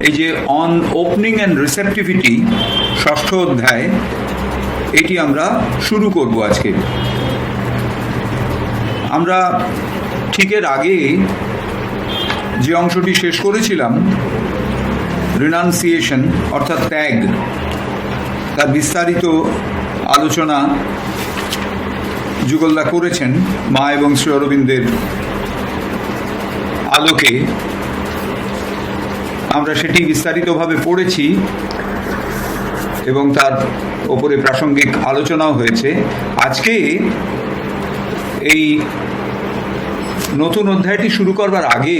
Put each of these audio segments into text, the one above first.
এই যে on opening and receptivity, ষষ্ঠ অধ্যায়, এটি আমরা শুরু করব আজকে। আমরা ঠিক এর আগে যে অংশটি শেষ করেছিলাম, রিনাউন্সিয়েশন অর্থাৎ ত্যাগ, তার বিস্তারিত আলোচনা যুগলদা করেছেন মা এবং শ্রী অরবিন্দের আলোকে। আমরা সেটি বিস্তারিতভাবে পড়েছি এবং তার ওপরে প্রাসঙ্গিক আলোচনাও হয়েছে। আজকে এই নতুন অধ্যায়টি শুরু করবার আগে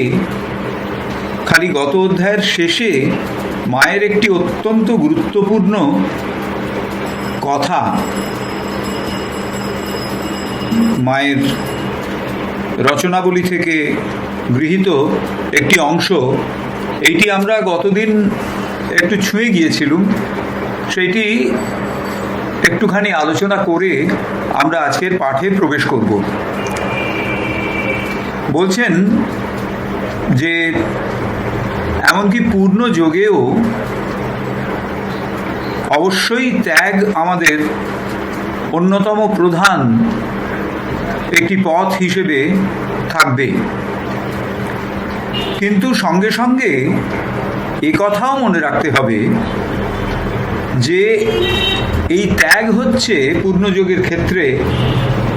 খালি গত অধ্যায়ের শেষে মায়ের একটি অত্যন্ত গুরুত্বপূর্ণ কথা, মায়ের রচনাবলী থেকে গৃহীত একটি অংশ, এইটি আমরা গতদিন একটু ছুঁয়ে গিয়েছিলাম, সেইটি একটুখানি আলোচনা করে আমরা আজকের পাঠে প্রবেশ করব। বলছেন যে এমনকি পূর্ণ যোগেও অবশ্যই ত্যাগ আমাদের অন্যতম প্রধান একটি পথ হিসেবে থাকবে, কিন্তু সঙ্গে সঙ্গে এ কথাও মনে রাখতে হবে যে এই ত্যাগ হচ্ছে পূর্ণযোগের ক্ষেত্রে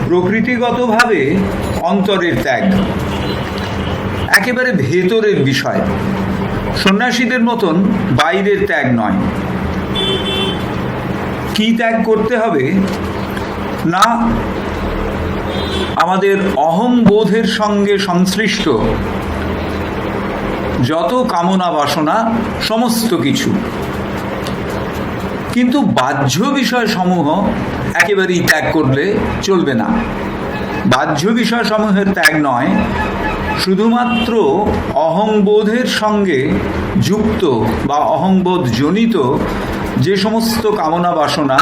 প্রকৃতিগতভাবে অন্তরের ত্যাগ, একেবারে ভেতরের বিষয়, সন্ন্যাসীদের মতন বাইরের ত্যাগ নয়। কি ত্যাগ করতে হবে না, আমাদের অহংবোধের সঙ্গে সংশ্লিষ্ট যত কামনা বাসনা সমস্ত কিছু, কিন্তু বাহ্য বিষয় সমূহ একেবারেই ত্যাগ করলে চলবে না। বাহ্য বিষয় সমূহের ত্যাগ নয়, শুধুমাত্র অহংবোধের সঙ্গে যুক্ত বা অহংবোধ জনিত যে সমস্ত কামনা বাসনা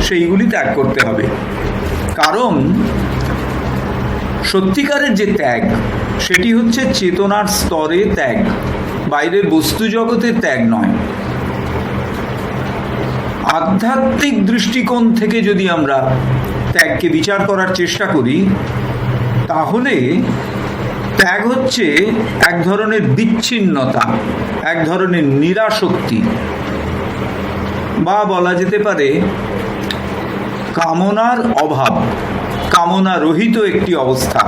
সেইগুলি ত্যাগ করতে হবে। কারণ সত্যিকারের যে ত্যাগ সেটি হচ্ছে চেতনার স্তরে ত্যাগ, বাইরের বস্তু জগতের ত্যাগ নয়। আধ্যাত্মিক দৃষ্টিকোণ থেকে যদি আমরা ত্যাগকে বিচার করার চেষ্টা করি, তাহলে ত্যাগ হচ্ছে এক ধরনের বিচ্ছিন্নতা, এক ধরনের নিরাসক্তি, বা বলা যেতে পারে কামনার অভাব, কামনা রহিত একটি অবস্থা।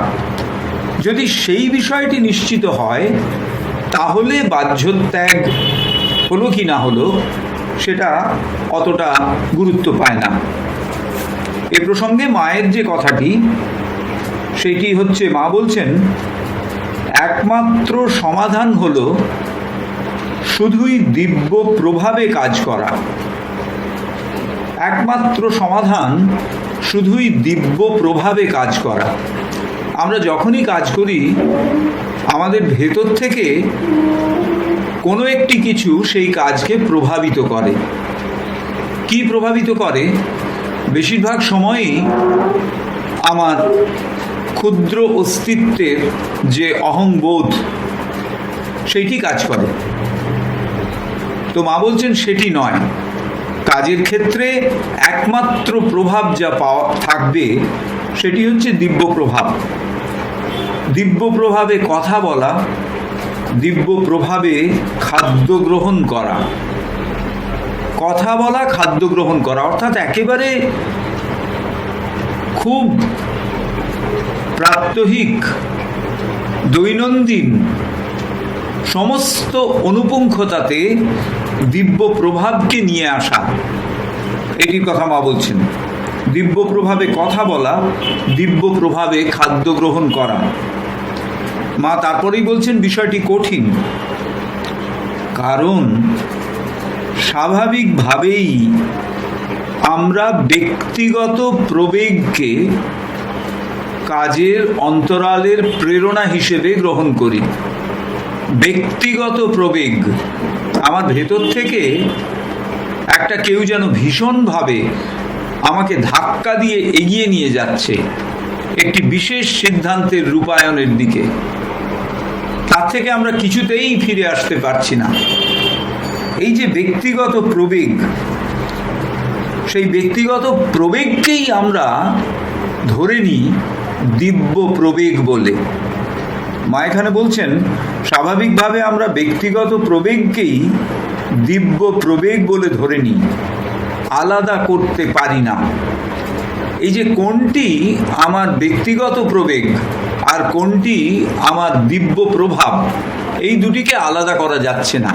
যদি সেই বিষয়টি নিশ্চিত হয়, তাহলে বাহ্য ত্যাগ হলো কি না হলো সেটা অতটা গুরুত্ব পায় না। এ প্রসঙ্গে মায়ের যে কথাটি, সেটি হচ্ছে, মা বলছেন একমাত্র সমাধান হলো শুধুই দিব্য প্রভাবে কাজ করা। একমাত্র সমাধান শুধুই দিব্য প্রভাবে কাজ করা। আমরা যখনই কাজ করি, আমাদের ভেতর থেকে কোনো একটি কিছু সেই কাজকে প্রভাবিত করে। কি প্রভাবিত করে? বেশিরভাগ সময়ই আমার ক্ষুদ্র অস্তিত্বের যে অহংবোধ, সেইটি কাজ করে। তো মা বলছেন সেটি নয়, কাজের ক্ষেত্রে একমাত্র প্রভাব যা থাকবে সেটি হচ্ছে দিব্য প্রভাব। দিব্য প্রভাবে কথা বলা, দিব্য প্রভাবে খাদ্য গ্রহণ করা। কথা বলা, খাদ্য গ্রহণ করা, অর্থাৎ একেবারে খুব প্রাত্যহিক দৈনন্দিন সমস্ত অনুপুঙ্খতাতে দিব্য প্রভাবকে নিয়ে আসা, এটির কথা মা বলছেন। দিব্য প্রভাবে কথা বলা, দিব্য প্রভাবে খাদ্য গ্রহণ করা। মা তারপরেই বলছেন বিষয়টি কঠিন, কারণ স্বাভাবিকভাবেই আমরা ব্যক্তিগত প্রবেগকে কাজের অন্তরালের প্রেরণা হিসেবে গ্রহণ করি। ব্যক্তিগত প্রবেগ, আমার ভেতর থেকে একটা কেউ যেন ভীষণভাবে আমাকে ধাক্কা দিয়ে এগিয়ে নিয়ে যাচ্ছে একটি বিশেষ সিদ্ধান্তের রূপায়ণের দিকে। তার থেকে আমরা কিছুতেই ফিরে আসতে পারছি না। এই যে ব্যক্তিগত প্রবেগ, সেই ব্যক্তিগত প্রবেগকেই আমরা ধরে নিই দিব্য প্রবেগ বলে। মা এখানে বলছেন স্বাভাবিকভাবে আমরা ব্যক্তিগত প্রবেগকেই দিব্য প্রবেগ বলে ধরে নিই, আলাদা করতে পারি না। এই যে কোনটি আমার ব্যক্তিগত প্রবেগ আর কোনটি আমার দিব্য প্রভাব, এই দুটিকে আলাদা করা যাচ্ছে না।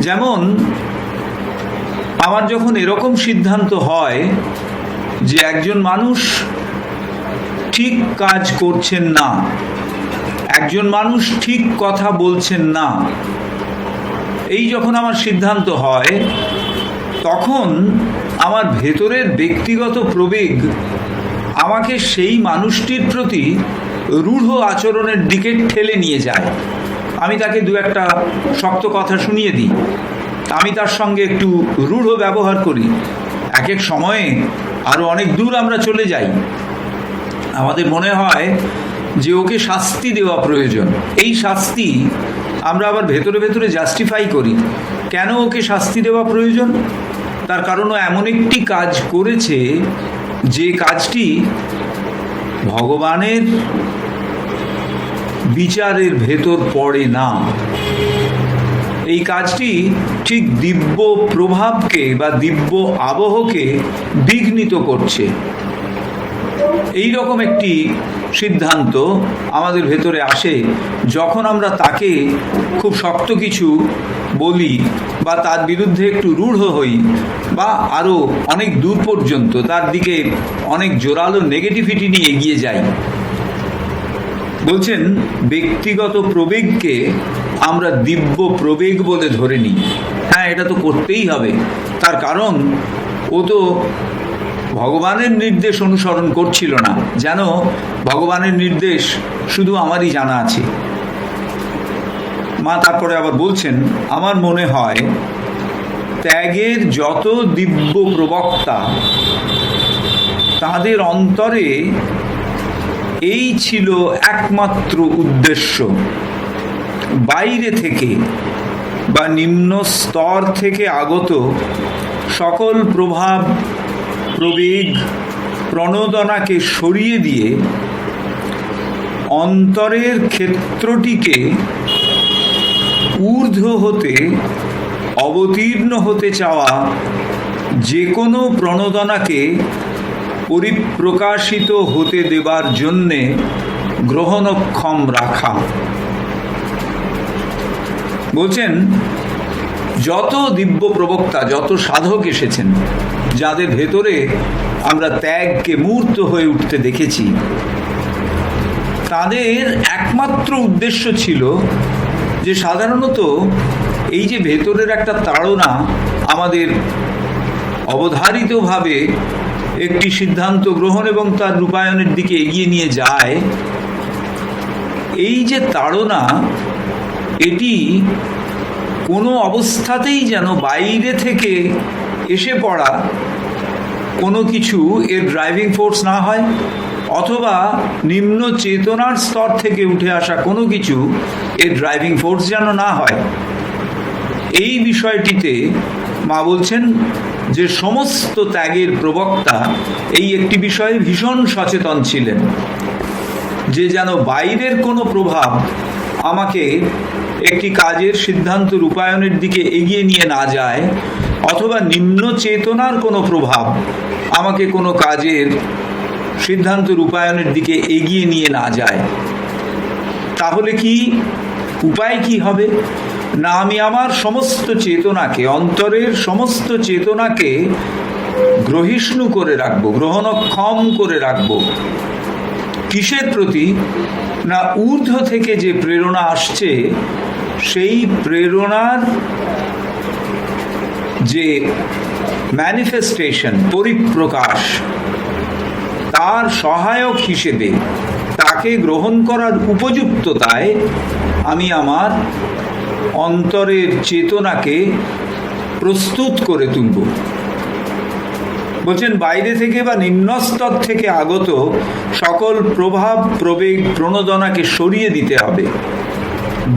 যেমন আমার যখন এরকম সিদ্ধান্ত হয় যে একজন মানুষ ঠিক কাজ করছেন না, একজন মানুষ ঠিক কথা বলছেন না, এই যখন আমার সিদ্ধান্ত হয়, তখন আমার ভেতরের ব্যক্তিগত প্রবেগ আমাকে সেই মানুষটির প্রতি রূঢ় আচরণের দিকে ঠেলে নিয়ে যায়। আমি তাকে দু একটা শক্ত কথা শুনিয়ে দিই, আমি তার সঙ্গে একটু রূঢ় ব্যবহার করি, এক এক সময়ে আরও অনেক দূর আমরা চলে যাই। আমাদের মনে হয় যে ওকে শাস্তি দেওয়া প্রয়োজন। এই শাস্তি আমরা আবার ভেতরে ভেতরে জাস্টিফাই করি, কেন ওকে শাস্তি দেওয়া প্রয়োজন? তার কারণ ও এমন একটি কাজ করেছে যে কাজটি ভগবানের বিচারের ভেতর পড়ে না। এই কাজটি ঠিক দিব্য প্রভাবকে বা দিব্য আবহকে বিঘ্নিত করছে। এই রকম একটি সিদ্ধান্ত আমাদের ভেতরে আসে যখন আমরা তাকে খুব শক্ত কিছু বলি বা তার বিরুদ্ধে একটু রূঢ় হই বা আরও অনেক দূর পর্যন্ত তার দিকে অনেক জোরালো নেগেটিভিটি নিয়ে এগিয়ে যাই। বলছেন ব্যক্তিগত প্রবেগকে আমরা দিব্য প্রবেগ বলে ধরে নিই। হ্যাঁ, এটা তো করতেই হবে, তার কারণ ও তো ভগবানের নির্দেশ অনুসরণ করছিল না। যেন ভগবানের নির্দেশ শুধু আমারই জানা আছে। মা তারপরে আবার বলছেন, আমার মনে হয় ত্যাগের যত দিব্য প্রবক্তা তাদের অন্তরে এই ছিল একমাত্র উদ্দেশ্য, বাইরে থেকে বা নিম্ন স্তর থেকে আগত সকল প্রভাব, প্রবেগ, প্রণোদনাকে সরিয়ে দিয়ে অন্তরের ক্ষেত্রটিকে ঊর্ধ্ব হতে অবতীর্ণ হতে চাওয়া, যে কোনো প্রণোদনাকে পরিপ্রকাশিত হতে দেবার জন্যে গ্রহণক্ষম রাখা। বলছেন যত দিব্য প্রবক্তা, যত সাধক এসেছেন, যাদের ভেতরে আমরা ত্যাগকে মূর্ত হয়ে উঠতে দেখেছি, তাদের একমাত্র উদ্দেশ্য ছিল যে সাধারণত এই যে ভেতরের একটা তাড়না আমাদের অবধারিতভাবে একটি সিদ্ধান্ত গ্রহণ এবং তার রূপায়ণের দিকে এগিয়ে নিয়ে যায়, এই যে তাড়না, এটি কোনো অবস্থাতেই যেন বাইরে থেকে এসে পড়া কোনো কিছু এর ড্রাইভিং ফোর্স না হয়, অথবা নিম্ন চেতনার স্তর থেকে উঠে আসা কোনো কিছু এর ড্রাইভিং ফোর্স যেন না হয়। এই বিষয়টিতে মা বলছেন যে সমস্ত ত্যাগের প্রবক্তা এই একটি বিষয়ে ভীষণ সচেতন ছিলেন, যে যেন বাইরের কোনো প্রভাব আমাকে একটি কাজের সিদ্ধান্ত রূপায়ণের দিকে এগিয়ে নিয়ে না যায়, অথবা নিম্ন চেতনার কোনো প্রভাব আমাকে কোনো কাজের সিদ্ধান্ত রূপায়ণের দিকে এগিয়ে নিয়ে না যায়। তাহলে কি উপায় কি হবে? না, আমি আমার সমস্ত চেতনাকে, অন্তরের সমস্ত চেতনাকে গ্রহিষ্ণু করে রাখবো, গ্রহণক্ষম করে রাখবো। কিসের প্রতি? না, ঊর্ধ্ব থেকে যে প্রেরণা আসছে সেই প্রেরণার যে ম্যানিফেস্টেশন, পরিপ্রকাশ, তার সহায়ক হিসেবে তাকে গ্রহণ করার উপযুক্ততায় আমি আমার অন্তরের চেতনাকে প্রস্তুত করে তুলব। বলছেন বাইরে থেকে বা নিম্নস্তর থেকে আগত সকল প্রভাব, প্রবেগ, প্রণোদনাকে সরিয়ে দিতে হবে,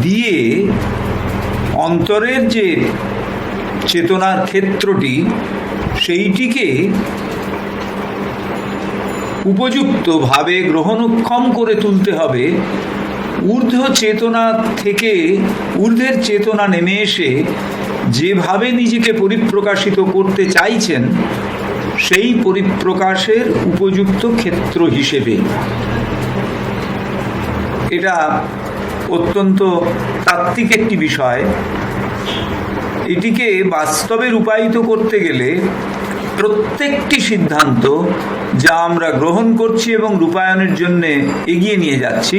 দিয়ে অন্তরের যে চেতনার ক্ষেত্রটি সেইটিকে উপযুক্তভাবে গ্রহণক্ষম করে তুলতে হবে। ঊর্ধ্ব চেতনা থেকে ঊর্ধ্বের চেতনা নেমে এসে যেভাবে নিজেকে পরিপ্রকাশিত করতে চাইছেন সেই পরিপ্রকাশের উপযুক্ত ক্ষেত্র হিসেবে। এটা অত্যন্ত তাত্ত্বিক একটি বিষয়। এটিকে বাস্তবে রূপায়িত করতে গেলে প্রত্যেকটি সিদ্ধান্ত যা আমরা গ্রহণ করছি এবং রূপায়ণের জন্য এগিয়ে নিয়ে যাচ্ছি,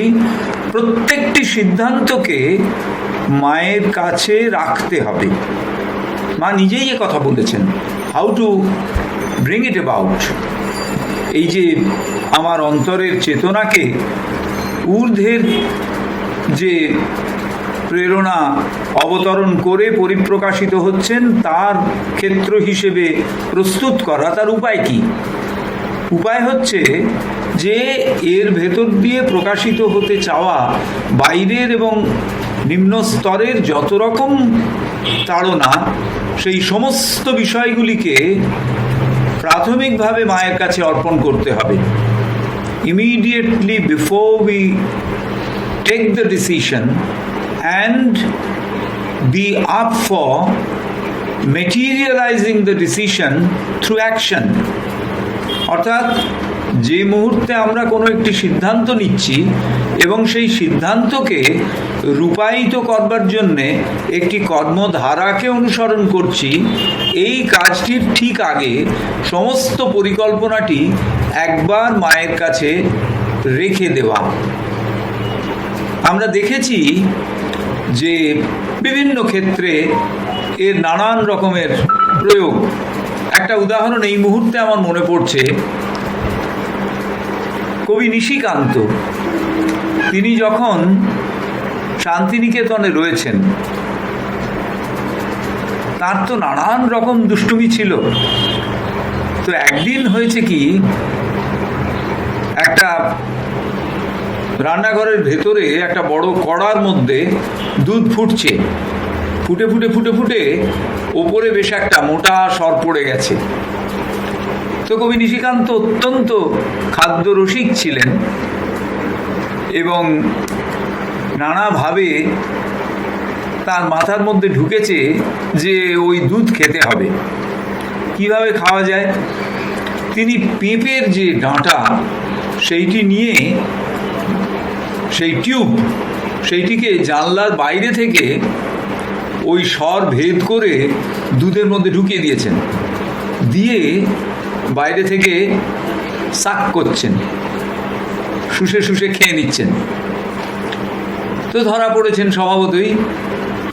প্রত্যেকটি সিদ্ধান্তকে মায়ের কাছে রাখতে হবে। মা নিজেই এ কথা বলেছেন, how to bring it about. এই যে আমার অন্তরের চেতনাকে ঊর্ধ্বের যে প্রেরণা অবতরণ করে পরিপ্রকাশিত হচ্ছেন তার ক্ষেত্র হিসেবে প্রস্তুত করা, তার উপায় কি? উপায় হচ্ছে যে এর ভেতর দিয়ে প্রকাশিত হতে চাওয়া বাইরের এবং নিম্ন স্তরের যত রকম তাড়না, সেই সমস্ত বিষয়গুলিকে প্রাথমিকভাবে মায়ের কাছে অর্পণ করতে হবে। Immediately before we take the decision and be up for materializing the decision through action, অর্থাৎ যে মুহূর্তে আমরা কোনো একটি সিদ্ধান্ত নিচ্ছি এবং সেই সিদ্ধান্তকে রূপায়িত করবার জন্যে একটি কর্মধারাকে অনুসরণ করছি, এই কাজটির ঠিক আগে সমস্ত পরিকল্পনাটি একবার মায়ের কাছে রেখে দেওয়া। আমরা দেখেছি যে বিভিন্ন ক্ষেত্রে এর নানান রকমের প্রয়োগ। একটা উদাহরণ এই মুহূর্তে আমার মনে পড়ছে, কবি নিশিকান্ত, তিনি যখন শান্তিনিকেতনে রয়েছেন, তার তো নানান রকম দুষ্টুমি ছিল। তো একদিন হয়েছে কি, একটা রান্নাঘরের ভেতরে একটা বড় কড়ার মধ্যে দুধ ফুটছে, ফুটে ফুটে ফুটে ফুটে ওপরে বেশ একটা মোটা সর পড়ে গেছে। তো কবি নিশিকান্ত অত্যন্ত খাদ্যরসিক ছিলেন এবং নানাভাবে তার মাথার মধ্যে ঢুকেছে যে ওই দুধ খেতে হবে। কিভাবে খাওয়া যায়? তিনি পেঁপের যে ডাঁটা সেইটি নিয়ে, সেই টিউব, সেইটিকে জানলার বাইরে থেকে ওই স্বর ভেদ করে দুধের মধ্যে ঢুকিয়ে দিয়েছেন, দিয়ে বাইরে থেকে সাক করছেন, শুষে শুষে খেয়ে নিচ্ছেন। তো ধরা পড়েছেন স্বভাবতই।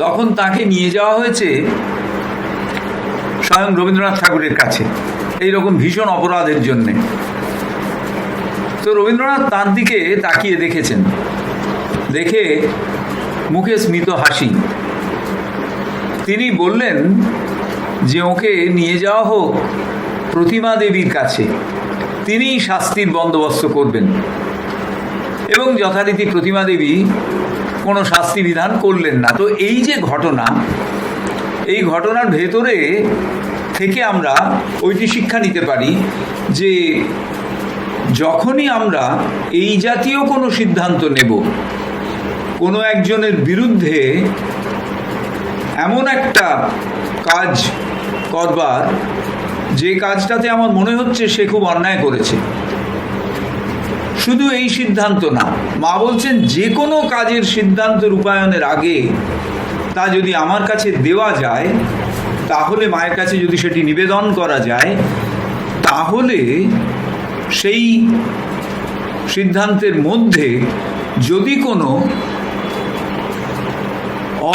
তখন তাকে নিয়ে যাওয়া হয়েছে স্বয়ং রবীন্দ্রনাথ ঠাকুরের কাছে এইরকম ভীষণ অপরাধের জন্যে। তো রবীন্দ্রনাথ তার দিকে তাকিয়ে দেখেছেন, দেখে মুখে স্মিত হাসি। তিনি বললেন যে ওকে নিয়ে যাওয়া হোক প্রতিমা দেবীর কাছে, তিনিই শাস্তির বন্দোবস্ত করবেন। এবং যথারীতি প্রতিমা দেবী কোনো শাস্তি বিধান করলেন না। তো এই যে ঘটনা, এই ঘটনার ভেতরে থেকে আমরা ওইটি শিক্ষা নিতে পারি যে যখনই আমরা এই জাতীয় কোনো সিদ্ধান্ত নেব, কোনো একজনের বিরুদ্ধে এমন একটা কাজ করবার যে কাজটাতে আমার মনে হচ্ছে সে খুব অন্যায় করেছে, শুধু এই সিদ্ধান্ত না, মা বলছেন যে কোনো কাজের সিদ্ধান্ত রূপায়ণের আগে তা যদি আমার কাছে দেওয়া যায়, তাহলে মায়ের কাছে যদি সেটি নিবেদন করা যায়, তাহলে সেই সিদ্ধান্তের মধ্যে যদি কোনো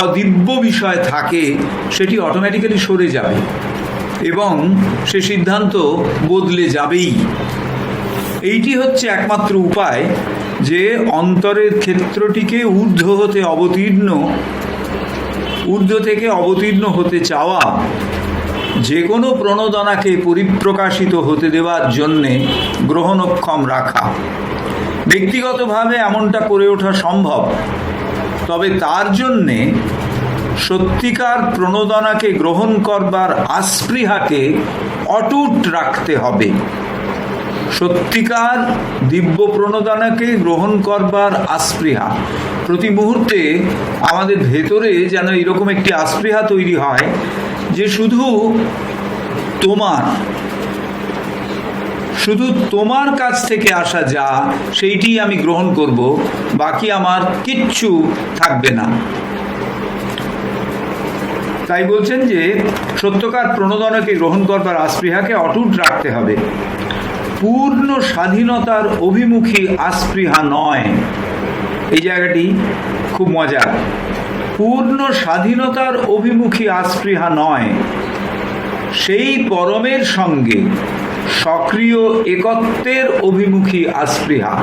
অদিব্য বিষয় থাকে সেটি অটোমেটিক্যালি সরে যাবে এবং সে সিদ্ধান্ত বদলে যাবেই। এইটি হচ্ছে একমাত্র উপায় যে অন্তরের ক্ষেত্রটিকে ঊর্ধ্ব থেকে অবতীর্ণ হতে চাওয়া, যে কোনো প্রণোদনাকে পরিপ্রকাশিত হতে দেওয়ার জন্যে গ্রহণক্ষম রাখা। ব্যক্তিগতভাবে এমনটা করে ওঠা সম্ভব, তবে তার জন্যে সত্যিকার প্রণোদনাকে গ্রহণ করবার আস্পৃহাকে অটুট রাখতে হবে। সত্যিকার দিব্য প্রণোদনাকে গ্রহণ করবার আস্পৃহা, প্রতি মুহূর্তে আমাদের ভেতরে যেন এরকম একটি আস্পৃহা তৈরি হয় যে শুধু তোমার কাছ থেকে আসা যা সেইটি আমি গ্রহণ করব, বাকি আমার কিচ্ছু থাকবে না। তাই বলছেন যে সত্যকার প্রণোদনাকে গ্রহণ করবার আস্পৃহাকে অটুট রাখতে হবে। পূর্ণ স্বাধীনতার অভিমুখী আস্পৃহা নয়, এই জায়গাটি খুব মজার। পূর্ণ স্বাধীনতার অভিমুখী আস্পৃহা নয়, সেই পরমের সঙ্গে সক্রিয় একত্বের অভিমুখী আস্পৃহা।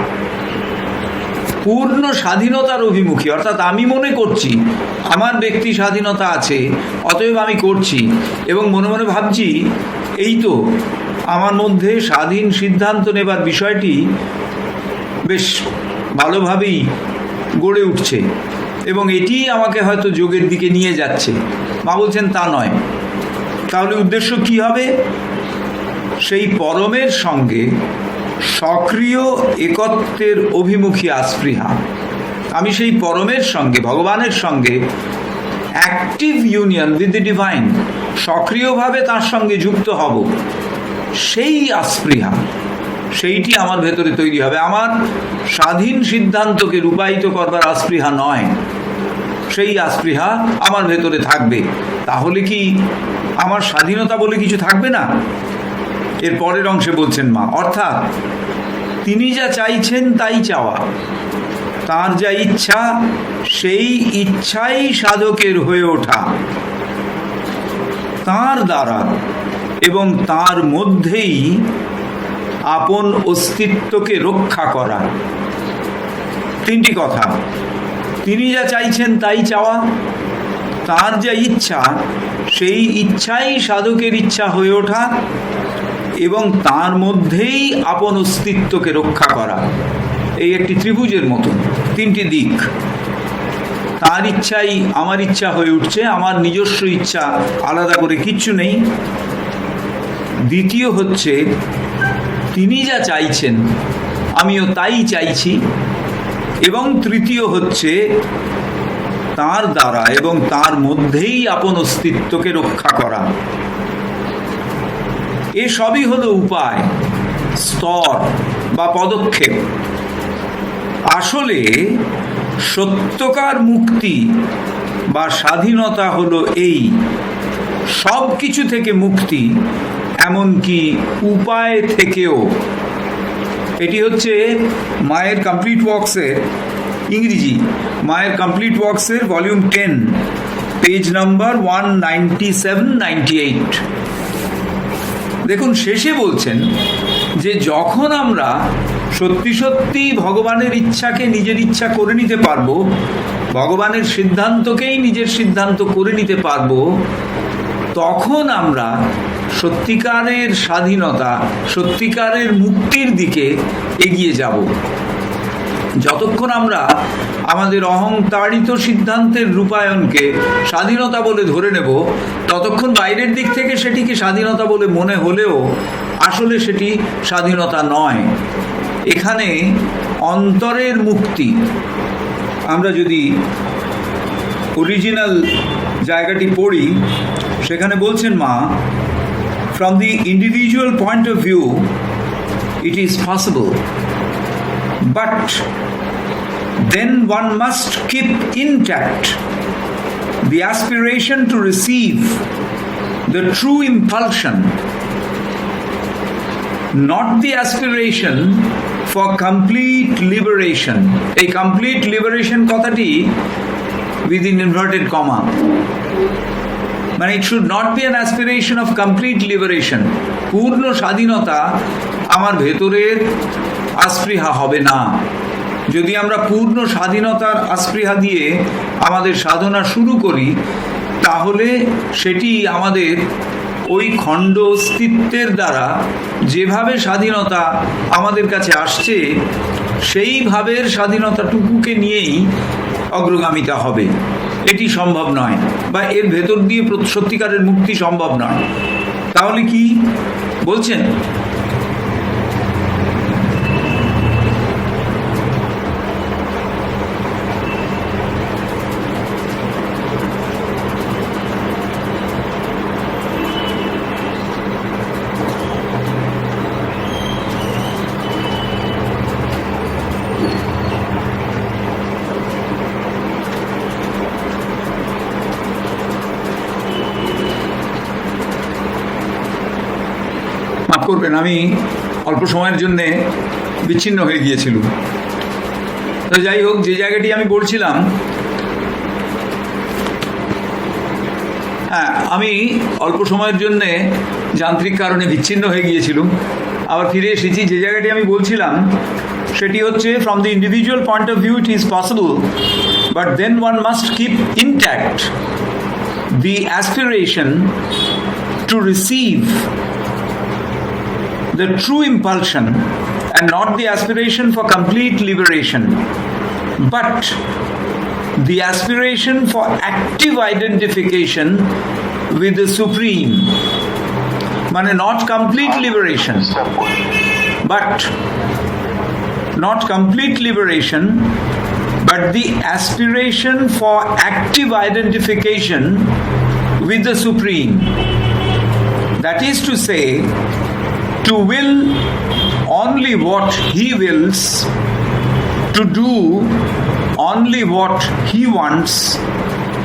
পূর্ণ স্বাধীনতার অভিমুখী অর্থাৎ আমি মনে করছি আমার ব্যক্তি স্বাধীনতা আছে, অতএব আমি করছি এবং মনে মনে ভাবছি এই তো আমার মধ্যে স্বাধীন সিদ্ধান্ত নেবার বিষয়টি বেশ ভালোভাবেই গড়ে উঠছে এবং এটি আমাকে হয়তো যোগের দিকে নিয়ে যাচ্ছে। মা বলছেন তা নয়। তাহলে উদ্দেশ্য কি হবে? সেই পরমের সঙ্গে সক্রিয় একত্বের অভিমুখী আস্পৃহা। আমি সেই পরমের সঙ্গে, ভগবানের সঙ্গে active union with the divine, সক্রিয়ভাবে তার সঙ্গে যুক্ত হব, সেই আস্পৃহা, সেইটি আমার ভেতরে তৈরি হবে। আমার স্বাধীন সিদ্ধান্তকে রূপায়িত করবার আস্পৃহা নয়, সেই আস্পৃহা আমার ভেতরে থাকবে। তাহলে কি আমার স্বাধীনতা বলে কিছু থাকবে না? এর পরের অংশে বলছেন মা, অর্থাৎ তিনি যা চাইছেন তাই চাওয়া, তার যা ইচ্ছা সেই ইচ্ছাই সাধকের হয়ে ওঠা, তার দ্বারা এবং তার মধ্যেই আপন অস্তিত্বকে রক্ষা করা। তিনটি কথা, তিনি যা চাইছেন তাই চাওয়া, তার যা ইচ্ছা সেই ইচ্ছাই সাধকের ইচ্ছা হয়ে ওঠা এবং তার মধ্যেই আপন অস্তিত্বকে রক্ষা করা। এই একটি ত্রিভুজের মতো তিনটি দিক। তার ইচ্ছাই আমার ইচ্ছা হয়ে উঠছে, আমার নিজস্ব ইচ্ছা আলাদা করে কিচ্ছু নেই। দ্বিতীয় হচ্ছে তিনি যা চাইছেন আমিও তাই চাইছি। এবং তৃতীয় হচ্ছে তার দ্বারা এবং তার মধ্যেই আপন অস্তিত্বকে রক্ষা করা। এসবই হলো উপায়, স্তর বা পদক্ষেপ। আসলে সত্যকার মুক্তি বা স্বাধীনতা হলো এই সব কিছু থেকে মুক্তি, এমনকি উপায় থেকেও। এটি হচ্ছে মায়ের কমপ্লিট ওয়ার্কসের ইংরেজি, মায়ের কমপ্লিট ওয়ার্কসের ভলিউম 10, পেজ নাম্বার 197-98। দেখুন শেষে বলছেন যে যখন আমরা সত্যি সত্যি ভগবানের ইচ্ছাকে নিজের ইচ্ছা করে নিতে পারবো, ভগবানের সিদ্ধান্তকেই নিজের সিদ্ধান্ত করে নিতে পারবো, তখন আমরা সত্যিকারের স্বাধীনতা, সত্যিকারের মুক্তির দিকে এগিয়ে যাব। যতক্ষণ আমরা আমাদের অহংতাড়িত সিদ্ধান্তের রূপায়ণকে স্বাধীনতা বলে ধরে নেব, ততক্ষণ বাইরের দিক থেকে সেটিকে স্বাধীনতা বলে মনে হলেও আসলে সেটি স্বাধীনতা নয়। এখানে অন্তরের মুক্তি, আমরা যদি অরিজিনাল জায়গাটি পড়ি, সেখানে বলছেন মা, from the individual point of view it is possible, but then one must keep intact the aspiration to receive the true impulsion, not the aspiration for complete liberation. A complete liberation কথাটি within inverted comma, মানে it should not be an aspiration of complete liberation. পূর্ণ স্বাধীনতা আমার ভেতরের আস্পৃহা হবে না। যদি আমরা পূর্ণ স্বাধীনতার আস্পৃহা দিয়ে আমাদের সাধনা শুরু করি, তাহলে সেটি আমাদের ওই খণ্ড অস্তিত্বের দ্বারা যেভাবে স্বাধীনতা আমাদের কাছে আসছে সেই ভাবের স্বাধীনতাটুকুকে নিয়েই অগ্রগামিতা হবে এটি সম্ভব নয়, বা এর ভেতর দিয়ে সত্যিকারের মুক্তি সম্ভব নয়। তাহলে কি বলছেন? মাফ করবেন, আমি অল্প সময়ের জন্যে বিচ্ছিন্ন হয়ে গিয়েছিলাম। তো যাই হোক, যে জায়গাটি আমি বলছিলাম, হ্যাঁ, আমি অল্প সময়ের জন্যে যান্ত্রিক কারণে বিচ্ছিন্ন হয়ে গিয়েছিলাম, আবার ফিরে এসেছি। যে জায়গাটি আমি বলছিলাম সেটি হচ্ছে, from the individual point of view it is possible, but then one must keep intact the aspiration to receive the true impulsion, and not the aspiration for complete liberation, but the aspiration for active identification with the Supreme. Mane not complete liberation, but not complete liberation, but the aspiration for active identification with the Supreme. That is to say, to will only what he wills, to do only what he wants,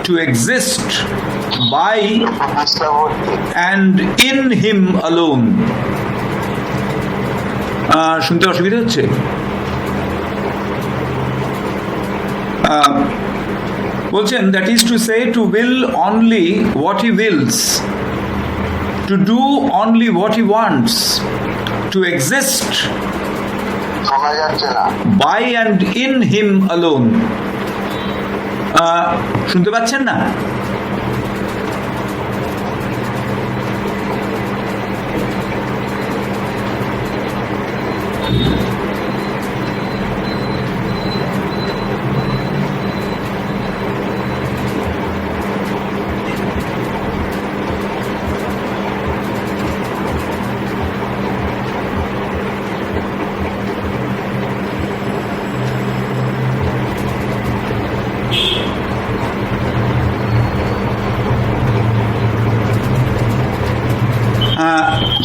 to exist by and in him alone. শুনতে অসুবিধা হচ্ছে? বলছেন, that is to say, to will only what he wills, to do only what he wants, to exist by and in him alone. শুনতে পাচ্ছেন না?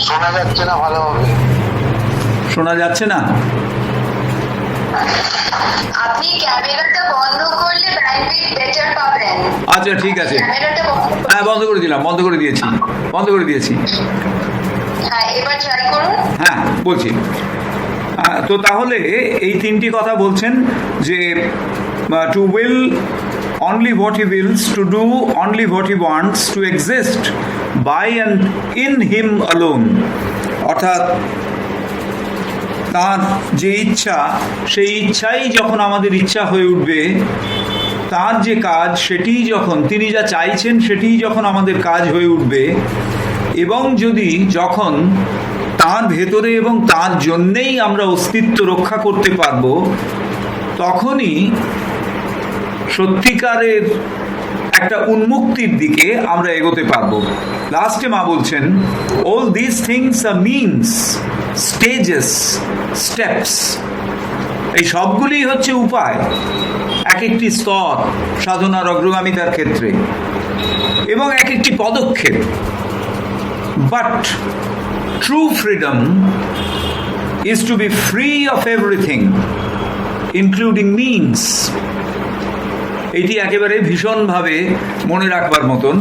শোনা যাচ্ছে না ভালোভাবে? শোনা যাচ্ছে না? আপনি ক্যামেরাটা বন্ধ করলে ব্যান্ডউইথ বেটার পাবেন। আচ্ছা, ঠিক আছে, হ্যাঁ, বন্ধ করে দিলাম, বন্ধ করে দিয়েছি। হ্যাঁ, এবার ট্রাই করুন। হ্যাঁ, বলছি। তো তাহলে এই তিনটি কথা বলছেন যে, to will only what he wills, to do only what he wants, to exist by and in him alone. অর্থাৎ তার যে ইচ্ছা, সেই ইচ্ছাই যখন আমাদের ইচ্ছা হয়ে উঠবে, তার যে কাজ সেটিই যখন, তিনি যা চাইছেন সেটিই যখন আমাদের কাজ হয়ে উঠবে, এবং যখন তার ভেতরে এবং তার জন্যেই আমরা অস্তিত্ব রক্ষা করতে পারব, তখনই সত্যিকারের একটা উন্মুক্তির দিকে আমরা এগোতে পারব। লাস্টে মা বলছেন, all this things are means, stages, steps. এই সবগুলি হচ্ছে উপায়, এক একটি স্তর সাধনার অগ্রগামিতার ক্ষেত্রে, এবং এক একটি পদক্ষেপ। But true freedom is to be free of everything, including means. এটি একেবারে ভীষণভাবে মনে রাখবার মতন।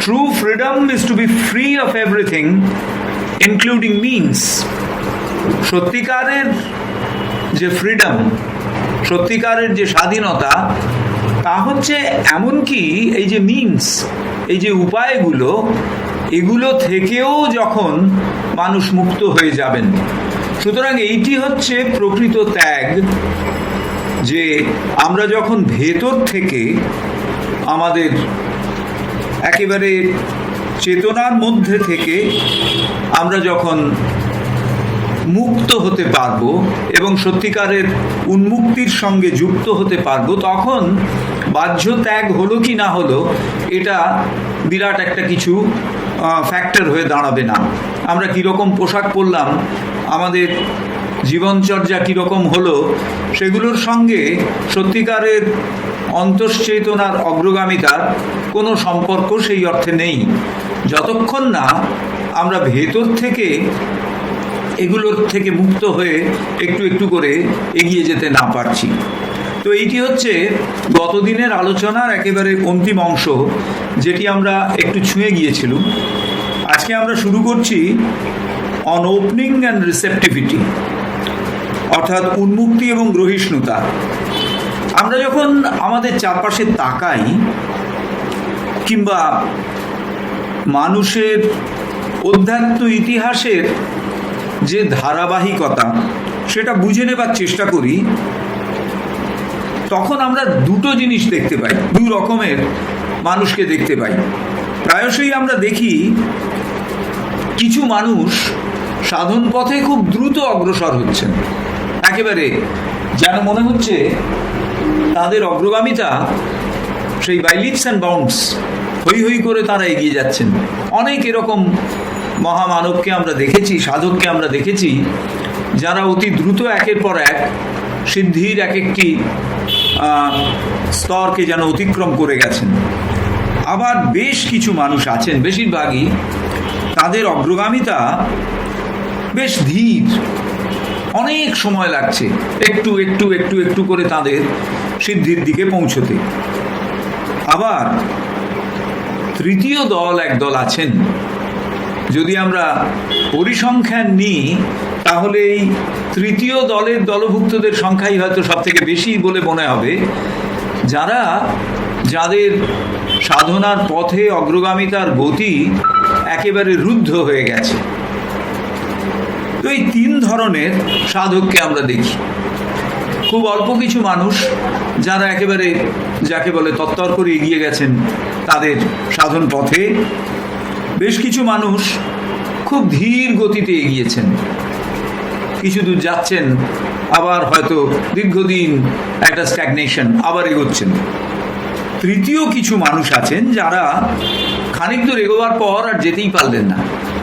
True freedom is to be free of everything, including means. সত্যিকারের যে ফ্রিডম, সত্যিকারের যে স্বাধীনতা, তা হচ্ছে এমনকি এই যে মিনস, এই যে উপায়গুলো, এগুলো থেকেও যখন মানুষ মুক্ত হয়ে যাবেন। সুতরাং এইটি হচ্ছে প্রকৃত ত্যাগ, যে আমরা যখন ভেতর থেকে আমাদের একেবারে চেতনার মধ্যে থেকে আমরা যখন মুক্ত হতে পারবো এবং সত্যিকারের উন্মুক্তির সঙ্গে যুক্ত হতে পারবো, তখন বাহ্য ত্যাগ হলো কি না হলো এটা বিরাট একটা কিছু ফ্যাক্টর হয়ে দাঁড়াবে না। আমরা কীরকম পোশাক পরলাম, আমাদের জীবনচর্যা কীরকম হলো, সেগুলোর সঙ্গে সত্যিকারের অন্তশ্চেতনার অগ্রগামিতার কোনো সম্পর্ক সেই অর্থে নেই, যতক্ষণ না আমরা ভেতর থেকে এগুলোর থেকে মুক্ত হয়ে একটু একটু করে এগিয়ে যেতে না পারছি। তো এইটি হচ্ছে গতদিনের আলোচনার একেবারে অন্তিম অংশ, যেটি আমরা একটু ছুঁয়ে গিয়েছিলাম। আজকে আমরা শুরু করছি অন ওপেনিং অ্যান্ড রিসেপটিভিটি, অর্থাৎ উন্মুক্তি এবং গ্রহিষ্ণুতা। আমরা যখন আমাদের চারপাশে তাকাই কিংবা মানুষের অধ্যাত্ম ইতিহাসের যে ধারাবাহিকতা সেটা বুঝে নেবার চেষ্টা করি, তখন আমরা দুটো জিনিস দেখতে পাই, দু রকমের মানুষকে দেখতে পাই। প্রায়শই আমরা দেখি কিছু মানুষ সাধন পথে খুব দ্রুত অগ্রসর হচ্ছেন, একেবারে যেন মনে হচ্ছে তাদের অগ্রগামিতা সেই বাই লিপস অ্যান্ড বাউন্ডস, হই হই করে তারা এগিয়ে যাচ্ছেন। অনেক এরকম মহামানবকে আমরা দেখেছি, সাধককে আমরা দেখেছি, যারা অতি দ্রুত একের পর এক সিদ্ধির এক একটি স্তরকে যেন অতিক্রম করে গেছেন। আবার বেশ কিছু মানুষ আছেন, বেশিরভাগই তাদের অগ্রগামিতা বেশ ধীর, অনেক সময় লাগছে একটু একটু একটু একটু করে তাদের সিদ্ধির দিকে পৌঁছতে। আবার তৃতীয় দল একদল আছেন, যদি আমরা পরিসংখ্যান নিই তাহলে এই তৃতীয় দলের দলভুক্তদের সংখ্যাই হয়তো সব থেকে বেশি বলে মনে হবে, যাদের সাধনার পথে অগ্রগামিতার গতি একেবারে রুদ্ধ হয়ে গেছে। তো এই তিন ধরনের সাধককে আমরা দেখি। খুব অল্প কিছু মানুষ যারা একেবারে যাকে বলে তত্তর করে এগিয়ে গেছেন তাদের সাধন পথে, বেশ কিছু মানুষ খুব ধীর গতিতে এগিয়েছেন, কিছু দূর যাচ্ছেন, আবার হয়তো দীর্ঘদিন একটা স্ট্যাগনেশন, আবার এগোচ্ছেন। তৃতীয় কিছু মানুষ আছেন যারা খানিক দূর এগোবার পর আর যেতেই পারলেন না,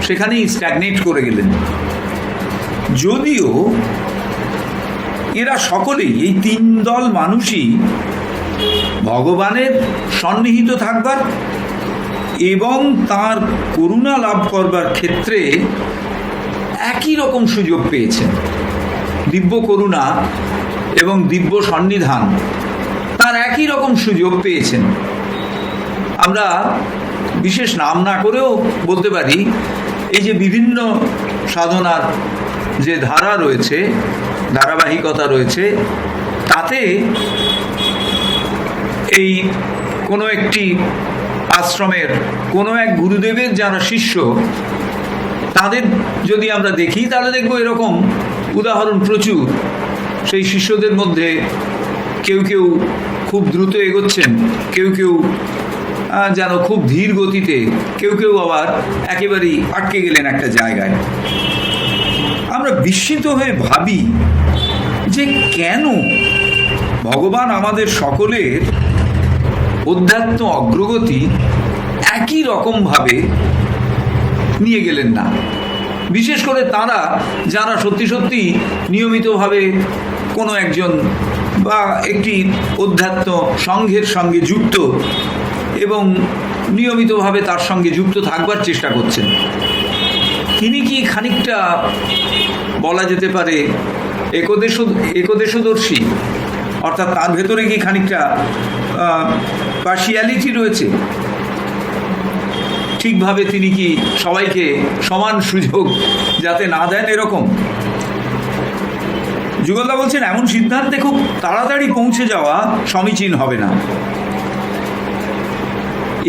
সেখানেই স্ট্যাগনেট করে গেলেন। যদিও এরা সকলেই, এই তিন দল মানুষই ভগবানের সন্নিহিত থাকবার এবং তার করুণা লাভ করবার ক্ষেত্রে একই রকম সুযোগ পেয়েছেন। দিব্য করুণা এবং দিব্য সন্নিধান তার একই রকম সুযোগ পেয়েছেন। আমরা বিশেষ নাম না করেও বলতে পারি, এই যে বিভিন্ন সাধনার যে ধারা রয়েছে, ধারাবাহিকতা রয়েছে, তাতে এই কোনো একটি আশ্রমের কোনো এক গুরুদেবের যারা শিষ্য, তাদের যদি আমরা দেখি তাহলে দেখবো এরকম উদাহরণ প্রচুর। সেই শিষ্যদের মধ্যে কেউ কেউ খুব দ্রুত এগোচ্ছেন, কেউ কেউ যেন খুব ধীর গতিতে, কেউ কেউ আবার একেবারেই আটকে গেলেন একটা জায়গায়। আমরা বিস্মিত হয়ে ভাবি যে কেন ভগবান আমাদের সকলের অধ্যাত্ম অগ্রগতি একই রকমভাবে নিয়ে গেলেন না। বিশেষ করে তারা যারা সত্যি সত্যি নিয়মিতভাবে কোনো একজন বা একটি অধ্যাত্ম সংঘের সঙ্গে যুক্ত এবং নিয়মিতভাবে তার সঙ্গে যুক্ত থাকবার চেষ্টা করছেন, তিনি কি খানিকটা বলা যেতে পারে একদেশদর্শী, অর্থাৎ তার ভেতরে কি খানিকটা পার্শিয়ালিটি রয়েছে? ঠিকভাবে তিনি কি সবাইকে সমান সুযোগ যাতে না দেন এরকম? যুগলদা বলছেন এমন সিদ্ধান্তে খুব তাড়াতাড়ি পৌঁছে যাওয়া সমীচীন হবে না।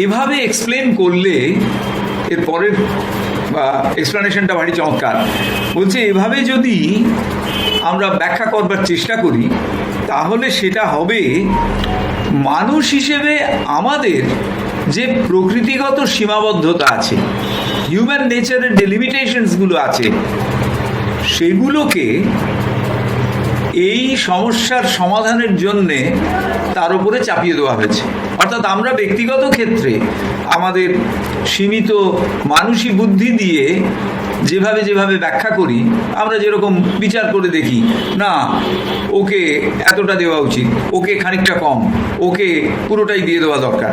এভাবে এক্সপ্লেন করলে এর পরের বা এক্সপ্লেনেশনটা ভারী চমৎকার। বলছে এভাবে যদি আমরা ব্যাখ্যা করবার চেষ্টা করি তাহলে সেটা হবে মানুষ হিসেবে আমাদের যে প্রকৃতিগত সীমাবদ্ধতা আছে, হিউম্যান নেচারের যে লিমিটেশনসগুলো আছে, সেগুলোকে এই সমস্যার সমাধানের জন্যে তার উপরে চাপিয়ে দেওয়া হয়েছে। অর্থাৎ আমরা ব্যক্তিগত ক্ষেত্রে আমাদের সীমিত মানসিক বুদ্ধি দিয়ে যেভাবে যেভাবে ব্যাখ্যা করি, আমরা যেরকম বিচার করে দেখি, না ওকে এতটা দেওয়া উচিত, ওকে খানিকটা কম, ওকে পুরোটাই দিয়ে দেওয়া দরকার,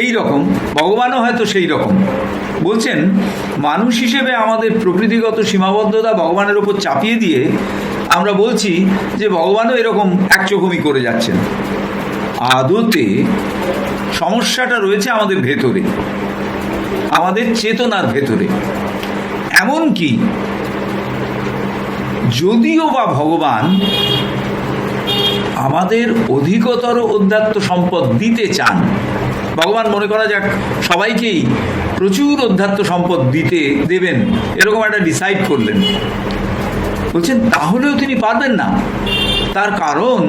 এই রকম। ভগবানও হয়তো সেই রকম বলছেন। মানুষ হিসেবে আমাদের প্রকৃতিগত সীমাবদ্ধতা ভগবানের ওপর চাপিয়ে দিয়ে আমরা বলছি যে ভগবানও এরকম একচোখমি করে যাচ্ছেন। আদতে সমস্যাটা রয়েছে আমাদের ভেতরে, আমাদের চেতনার ভেতরে। এমনকি যদিও বা ভগবান আমাদের অধিকতর অধ্যাত্ম সম্পদ দিতে চান, ভগবান মনে করা যাক সবাইকেই প্রচুর অধ্যাত্ম সম্পদ দেবেন, এরকম একটা ডিসাইড করলেন, বলছেন তাহলেও তিনি পারবেন না। তার কারণ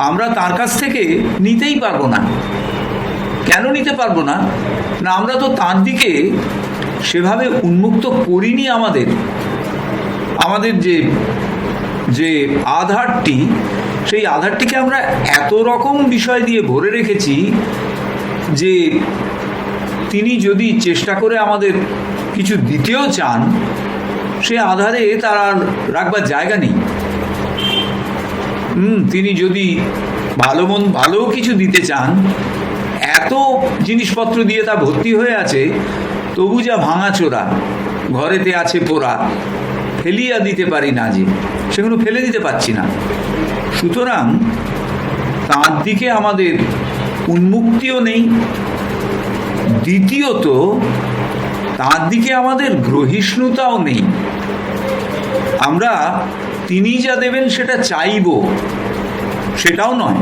আমরা তার কাছ থেকে নিতেই পারবো না। কেন নিতে পারবো না? না, আমরা তো তার দিকে সেভাবে উন্মুক্ত করিনি। আমাদের যে আধারটি, সেই আধারটিকে আমরা এত রকম বিষয় দিয়ে ভরে রেখেছি যে তিনি যদি চেষ্টা করে আমাদের কিছু দিতেও চান, সে আধারে তার আর রাখবার জায়গা নেই। তিনি যদি ভালো কিছু দিতে চান, এত জিনিসপত্র দিয়ে তা ভর্তি হয়ে আছে, তবু যা ভাঙাচোরা ঘরেতে আছে পোড়া, ফেলিয়া দিতে পারি না, যে সেগুলো ফেলে দিতে পারছি না। সুতরাং তার দিকে আমাদের উন্মুক্তিও নেই। দ্বিতীয়ত, তার দিকে আমাদের গ্রহিষ্ণুতাও নেই। আমরা তিনি যা দেবেন সেটা চাইব, সেটাও নয়।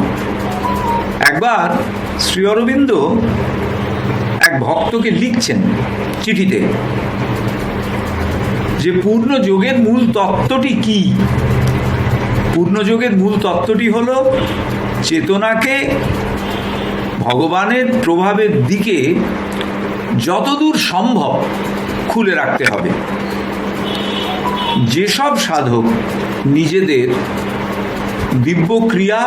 একবার শ্রী অরবিন্দ এক ভক্তকে লিখছেন চিঠিতে যে পূর্ণযোগের মূল তত্ত্বটি কি। পূর্ণযোগের মূল তত্ত্বটি হল চেতনাকে ভগবানের প্রভাবের দিকে যতদূর সম্ভব খুলে রাখতে হবে। যেসব সাধক নিজেদের দিব্য ক্রিয়া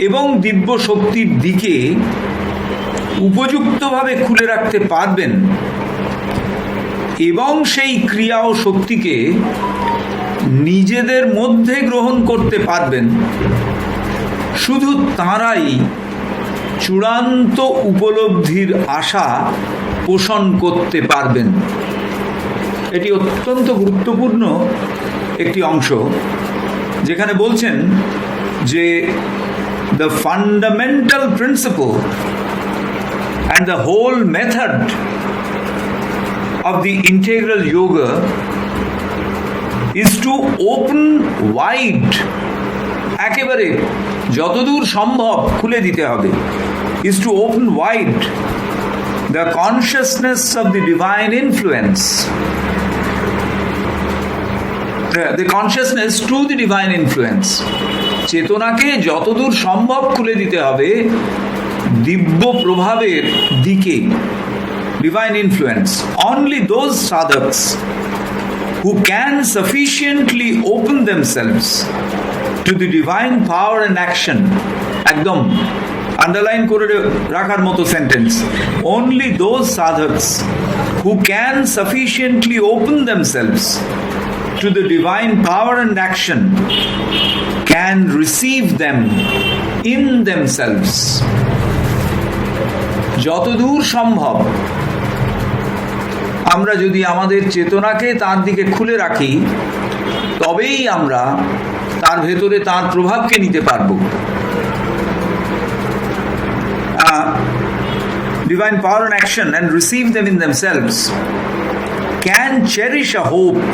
এবং দিব্য শক্তির দিকে উপযুক্তভাবে খুলে রাখতে পারবেন এবং সেই ক্রিয়া ও শক্তিকে নিজেদের মধ্যে গ্রহণ করতে পারবেন, শুধু তাঁরাই চূড়ান্ত উপলব্ধির আশা পোষণ করতে পারবেন। এটি অত্যন্ত গুরুত্বপূর্ণ একটি অংশ, যেখানে বলছেন যে the fundamental principle and the whole method of the integral yoga is to open wide, একেবারে যতদূর সম্ভব খুলে দিতে হবে, is to open wide the consciousness of the divine influence, the consciousness to the divine influence. চেতনাকে যতদূর সম্ভব খুলে দিতে হবে দিব্য প্রভাবের দিকে, divine influence. Only those sadhaks who can sufficiently open themselves to the divine power and action, একদম underline করে রাখার মতো sentence, only those sadhaks who can sufficiently open themselves to the divine power and action can receive them in themselves. যতদূর সম্ভব আমরা যদি আমাদের চেতনাকে তার দিকে খুলে রাখি, তবেই আমরা তার ভেতরে তার প্রভাবকে নিতে পারব। Divine power and action and receive them in themselves can cherish a hope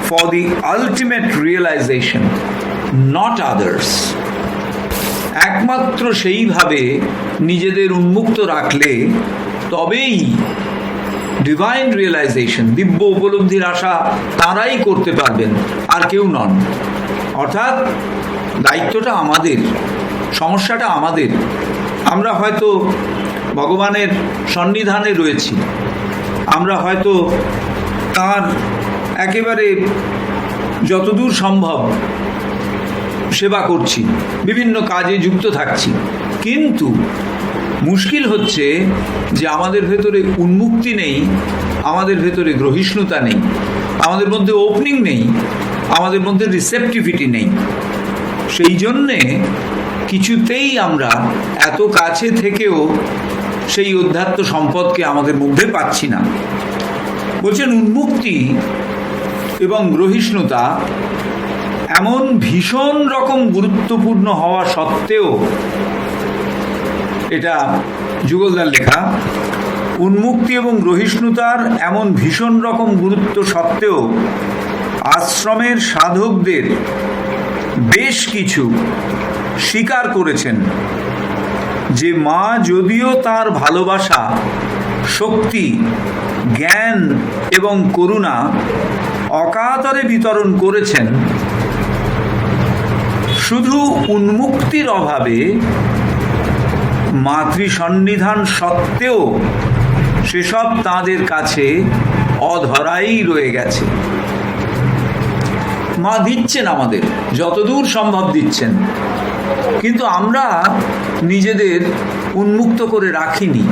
for the ultimate realization, not others. একমাত্র সেইভাবে নিজেদের উন্মুক্ত রাখলে তবেই ডিভাইন রিয়েলাইজেশন, দিব্য উপলব্ধির আশা তারাই করতে পারবেন, আর কেউ নন। অর্থাৎ দায়িত্বটা আমাদের, সমস্যাটা আমাদের। আমরা হয়তো ভগবানের সন্নিধানে রয়েছি, আমরা হয়তো তার একেবারে যতদূর সম্ভব সেবা করছি, বিভিন্ন কাজে যুক্ত থাকছি, কিন্তু মুশকিল হচ্ছে যে আমাদের ভেতরে উন্মুক্তি নেই, আমাদের ভেতরে গ্রহিষ্ণুতা নেই, আমাদের মধ্যে ওপেনিং নেই, আমাদের মধ্যে রিসেপটিভিটি নেই। সেই জন্যে কিছুতেই আমরা এত কাছে থেকেও সেই অধ্যাত্ম সম্পদকে আমাদের মধ্যে পাচ্ছি না। বলছেন উন্মুক্তি এবং গ্রহিষ্ণুতা এমন ভীষণ রকম গুরুত্বপূর্ণ হওয়া সত্ত্বেও, এটা যুগলদার লেখা, উন্মুক্তি এবং গ্রহিষ্ণুতার এমন ভীষণ রকম গুরুত্ব সত্ত্বেও আশ্রমের সাধকদের বেশ কিছু স্বীকার করেছেন যে মা যদিও তার ভালোবাসা, শক্তি, জ্ঞান এবং করুণা অকাতরে বিতরণ করেছেন, শুধু উন্মুক্তির অভাবে মাতৃসন্নিধান সত্ত্বেও সেসব তাঁদের কাছে অধরাই রয়ে গেছে। মা দিচ্ছেন, আমাদের যতদূর সম্ভব দিচ্ছেন, কিন্তু আমরা নিজেদের উন্মুক্ত করে রাখিনি,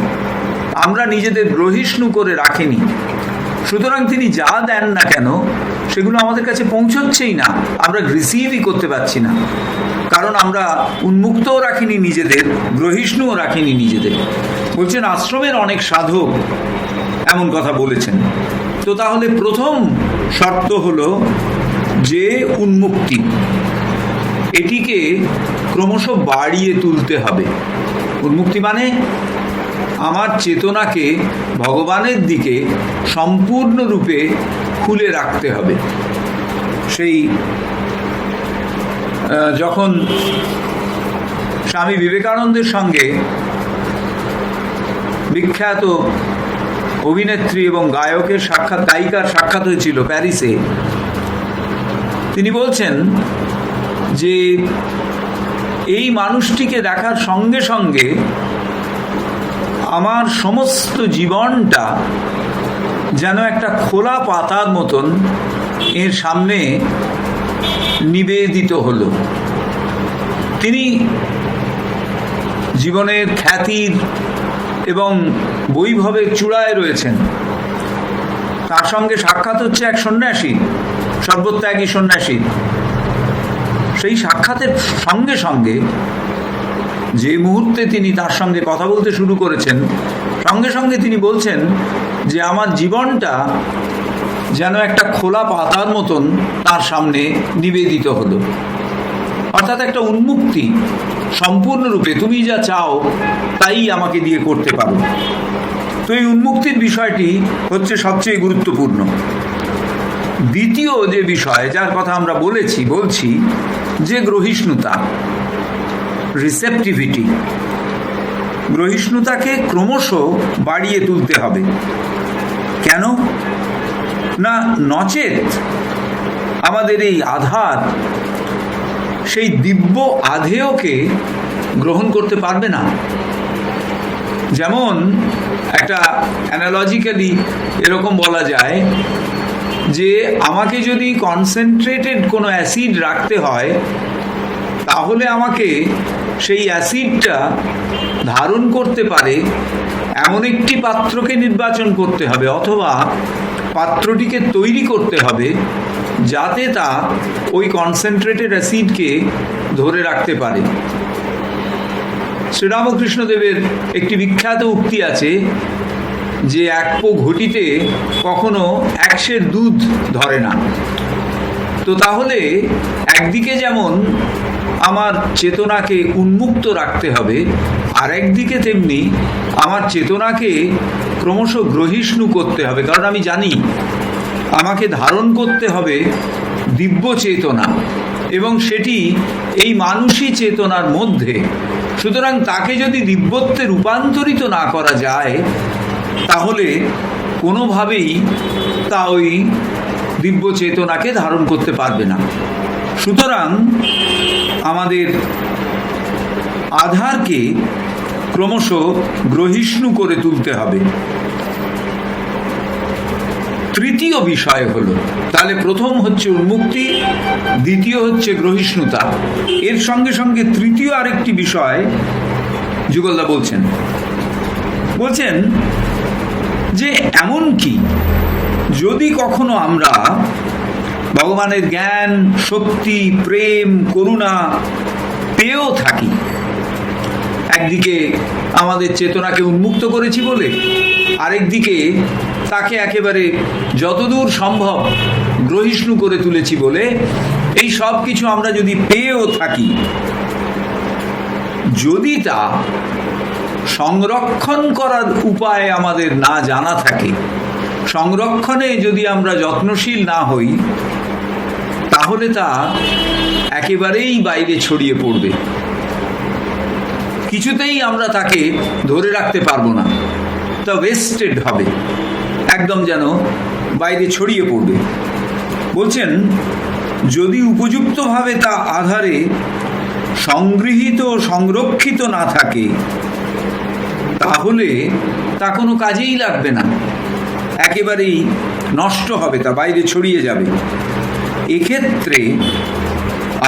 আমরা নিজেদের গ্রহিষ্ণু করে রাখিনি। সুতরাং তিনি যা দেন না কেন সেগুলো আমাদের কাছে পৌঁছচ্ছেই না, আমরা রিসিভই করতে পারছি না, কারণ আমরা উন্মুক্তও রাখিনি নিজেদের, গ্রহিষ্ণুও রাখিনি নিজেদের। বলছেন আশ্রমের অনেক সাধক এমন কথা বলেছেন। তো তাহলে প্রথম শর্ত হলো যে উন্মুক্তি, এটিকে ক্রমশ বাড়িয়ে তুলতে হবে। উন্মুক্তি মানে আমার চেতনাকে ভগবানের দিকে সম্পূর্ণরূপে খুলে রাখতে হবে। সেই যখন স্বামী বিবেকানন্দের সঙ্গে বিখ্যাত অভিনেত্রী এবং গায়কের সাক্ষাৎ, গায়িকার সাক্ষাৎ হয়েছিল প্যারিসে, তিনি বলছেন যে এই মানুষটিকে দেখার সঙ্গে সঙ্গে আমার সমস্ত জীবনটা যেন একটা খোলা পাতার মতন এর সামনে নিবেদিত হলো। তিনি জীবনের খ্যাতির এবং বৈভবের চূড়ায় রয়েছেন। তার সঙ্গে সাক্ষাৎ হচ্ছে এক সন্ন্যাসী, সর্বত্যাগী সন্ন্যাসী। সেই সাক্ষাতের সঙ্গে সঙ্গে যে মুহূর্তে তিনি তার সঙ্গে কথা বলতে শুরু করেছেন, সঙ্গে সঙ্গে তিনি বলছেন যে আমার জীবনটা যেন একটা খোলা পাতার মতন তার সামনে নিবেদিত হলো। অর্থাৎ একটা উন্মুক্তি, সম্পূর্ণরূপে তুমি যা চাও তাই আমাকে দিয়ে করতে পারো। তো এই উন্মুক্তির বিষয়টি হচ্ছে সবচেয়ে গুরুত্বপূর্ণ। দ্বিতীয় যে বিষয় যার কথা আমরা বলছি যে গ্রহিষ্ণুতা, রিসেপটিভিটি, গ্রহিষ্ণুতাকে ক্রমশ বাড়িয়ে তুলতে হবে। কেন না, নচেত আমাদের এই আধার সেই দিব্য আধেয়কে গ্রহণ করতে পারবে না। যেমন একটা অ্যানালজিক্যালি এরকম বলা যায় যে আমাকে যদি কনসেন্ট্রেটেড কোনো অ্যাসিড রাখতে হয়, তাহলে আমাকে সেই অ্যাসিডটা ধারণ করতে পারে এমন একটি পাত্রকে নির্বাচন করতে হবে, অথবা পাত্রটিকে তৈরি করতে হবে যাতে তা ওই কনসেন্ট্রেটেড অ্যাসিডকে ধরে রাখতে পারে। শ্রীরামকৃষ্ণদেবের একটি বিখ্যাত উক্তি আছে যে এক পো ঘটিতে কখনো 1 সের দুধ ধরে না। তো তাহলে একদিকে যেমন আমার চেতনাকে উন্মুক্ত রাখতে হবে, আর একদিকে তেমনি আমার চেতনাকে ক্রমশ গ্রহিষ্ণু করতে হবে, কারণ আমি জানি আমাকে ধারণ করতে হবে দিব্য চেতনা, এবং সেটি এই মানুষই চেতনার মধ্যে। সুতরাং তাকে যদি দিব্যত্বে রূপান্তরিত না করা যায়, তাহলে কোনোভাবেই তা ওই দিব্য চেতনাকে ধারণ করতে পারবে না। সুতরাং আমাদের আধারকে ক্রমশ গ্রহিষ্ণু করে তুলতে হবে। তৃতীয় বিষয় হলো, তাহলে প্রথম হচ্ছে উন্মুক্তি, দ্বিতীয় হচ্ছে গ্রহিষ্ণুতা, এর সঙ্গে সঙ্গে তৃতীয় আরেকটি বিষয় যুগলদা বলছেন যে এমন কি যদি কখনো আমরা ভগবানের জ্ঞান, শক্তি, প্রেম, করুণা পেয়েও থাকি, একদিকে আমাদের চেতনাকে উন্মুক্ত করেছি বলে, আরেকদিকে তাকে একেবারে যতদূর সম্ভব গ্রহিষ্ণু করে তুলেছি বলে, এই সব কিছু আমরা যদি পেয়েও থাকি, যদি তা সংরক্ষণ করার উপায় আমাদের না জানা থাকে, সংরক্ষণে যদি আমরা যত্নশীল না হই, তাহলে তা একেবারেই বাইরে ছড়িয়ে পড়বে। কিছুতেই আমরা তাকে ধরে রাখতে পারবো না, তা ওয়েস্টেড হবে, একদম যেন বাইরে ছড়িয়ে পড়বে। বলছেন যদি উপযুক্তভাবে তা আধারে সংগৃহীত সংরক্ষিত না থাকে, তাহলে তা কোনো কাজেই লাগবে না, একেবারেই নষ্ট হবে, তা বাইরে ছড়িয়ে যাবে। এক্ষেত্রে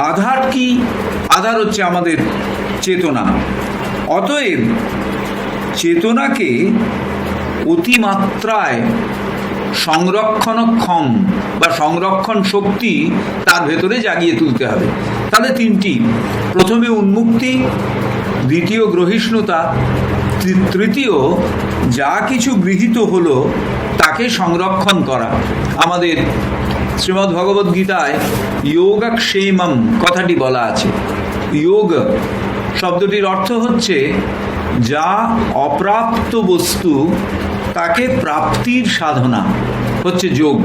আধার কি? আধার হচ্ছে আমাদের চেতনা। অতএব চেতনাকে অতিমাত্রায় সংরক্ষণক্ষম বা সংরক্ষণ শক্তি তার ভেতরে জাগিয়ে তুলতে হবে। তাহলে তিনটি, প্রথমে উন্মুক্তি, দ্বিতীয় গ্রহিষ্ণুতা, তৃতীয় যা কিছু গৃহীত হলো তাকে সংরক্ষণ করা। আমাদের শ্রীমদ্ ভগবদ্ গীতায় যোগক্ষেমম কথাটি বলা আছে। যোগ শব্দটির অর্থ হচ্ছে যা অপ্রাপ্ত বস্তু তাকে প্রাপ্তির সাধনা হচ্ছে যোগ।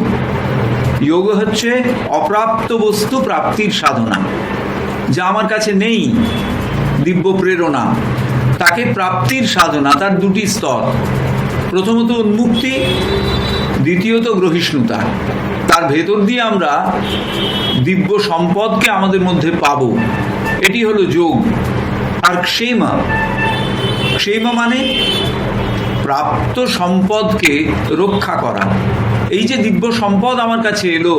যোগ হচ্ছে অপ্রাপ্ত বস্তু প্রাপ্তির সাধনা। যা আমার কাছে নেই, দিব্য প্রেরণা, তাকে প্রাপ্তির সাধনা। তার দুটি স্তর, প্রথমত উন্মুক্তি, দ্বিতীয়ত গ্রহিষ্ণুতা। তার ভেতর দিয়ে আমরা দিব্য সম্পদকে আমাদের মধ্যে পাব, এটি হলো যোগ। আর ক্ষেমা, ক্ষেমা মানে প্রাপ্ত সম্পদকে রক্ষা করা। এই যে দিব্য সম্পদ আমার কাছে এলো,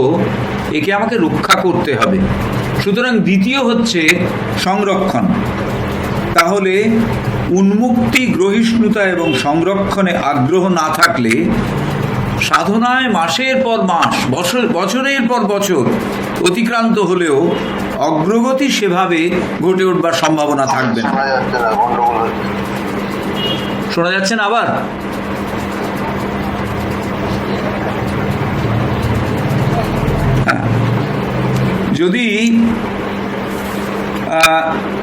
একে আমাকে রক্ষা করতে হবে। সুতরাং দ্বিতীয় হচ্ছে সংরক্ষণ। তাহলে উন্মুক্তি, গ্রহিষ্ণুতা এবং সংরক্ষণে আগ্রহ না থাকলে সাধনায় মাসের পর মাস, বছরের পর বছর অতিক্রান্ত হলেও অগ্রগতি সেভাবে ঘটে উঠবার সম্ভাবনা থাকবে না। শোনা যাচ্ছে না আবার? যদি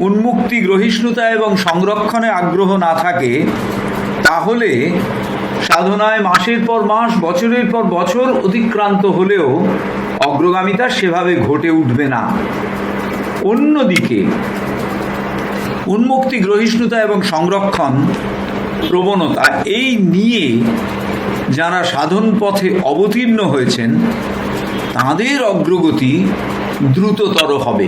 উন্মুক্তি, গ্রহিষ্ণুতা এবং সংরক্ষণে আগ্রহ না থাকে, তাহলে সাধনায় মাসের পর মাস, বছরের পর বছর অতিক্রান্ত হলেও অগ্রগামিতা সেভাবে ঘটে উঠবে না। অন্যদিকে উন্মুক্তি, গ্রহিষ্ণুতা এবং সংরক্ষণ প্রবণতা এই নিয়ে যারা সাধন পথে অবতীর্ণ হয়েছেন, তাদের অগ্রগতি দ্রুততর হবে।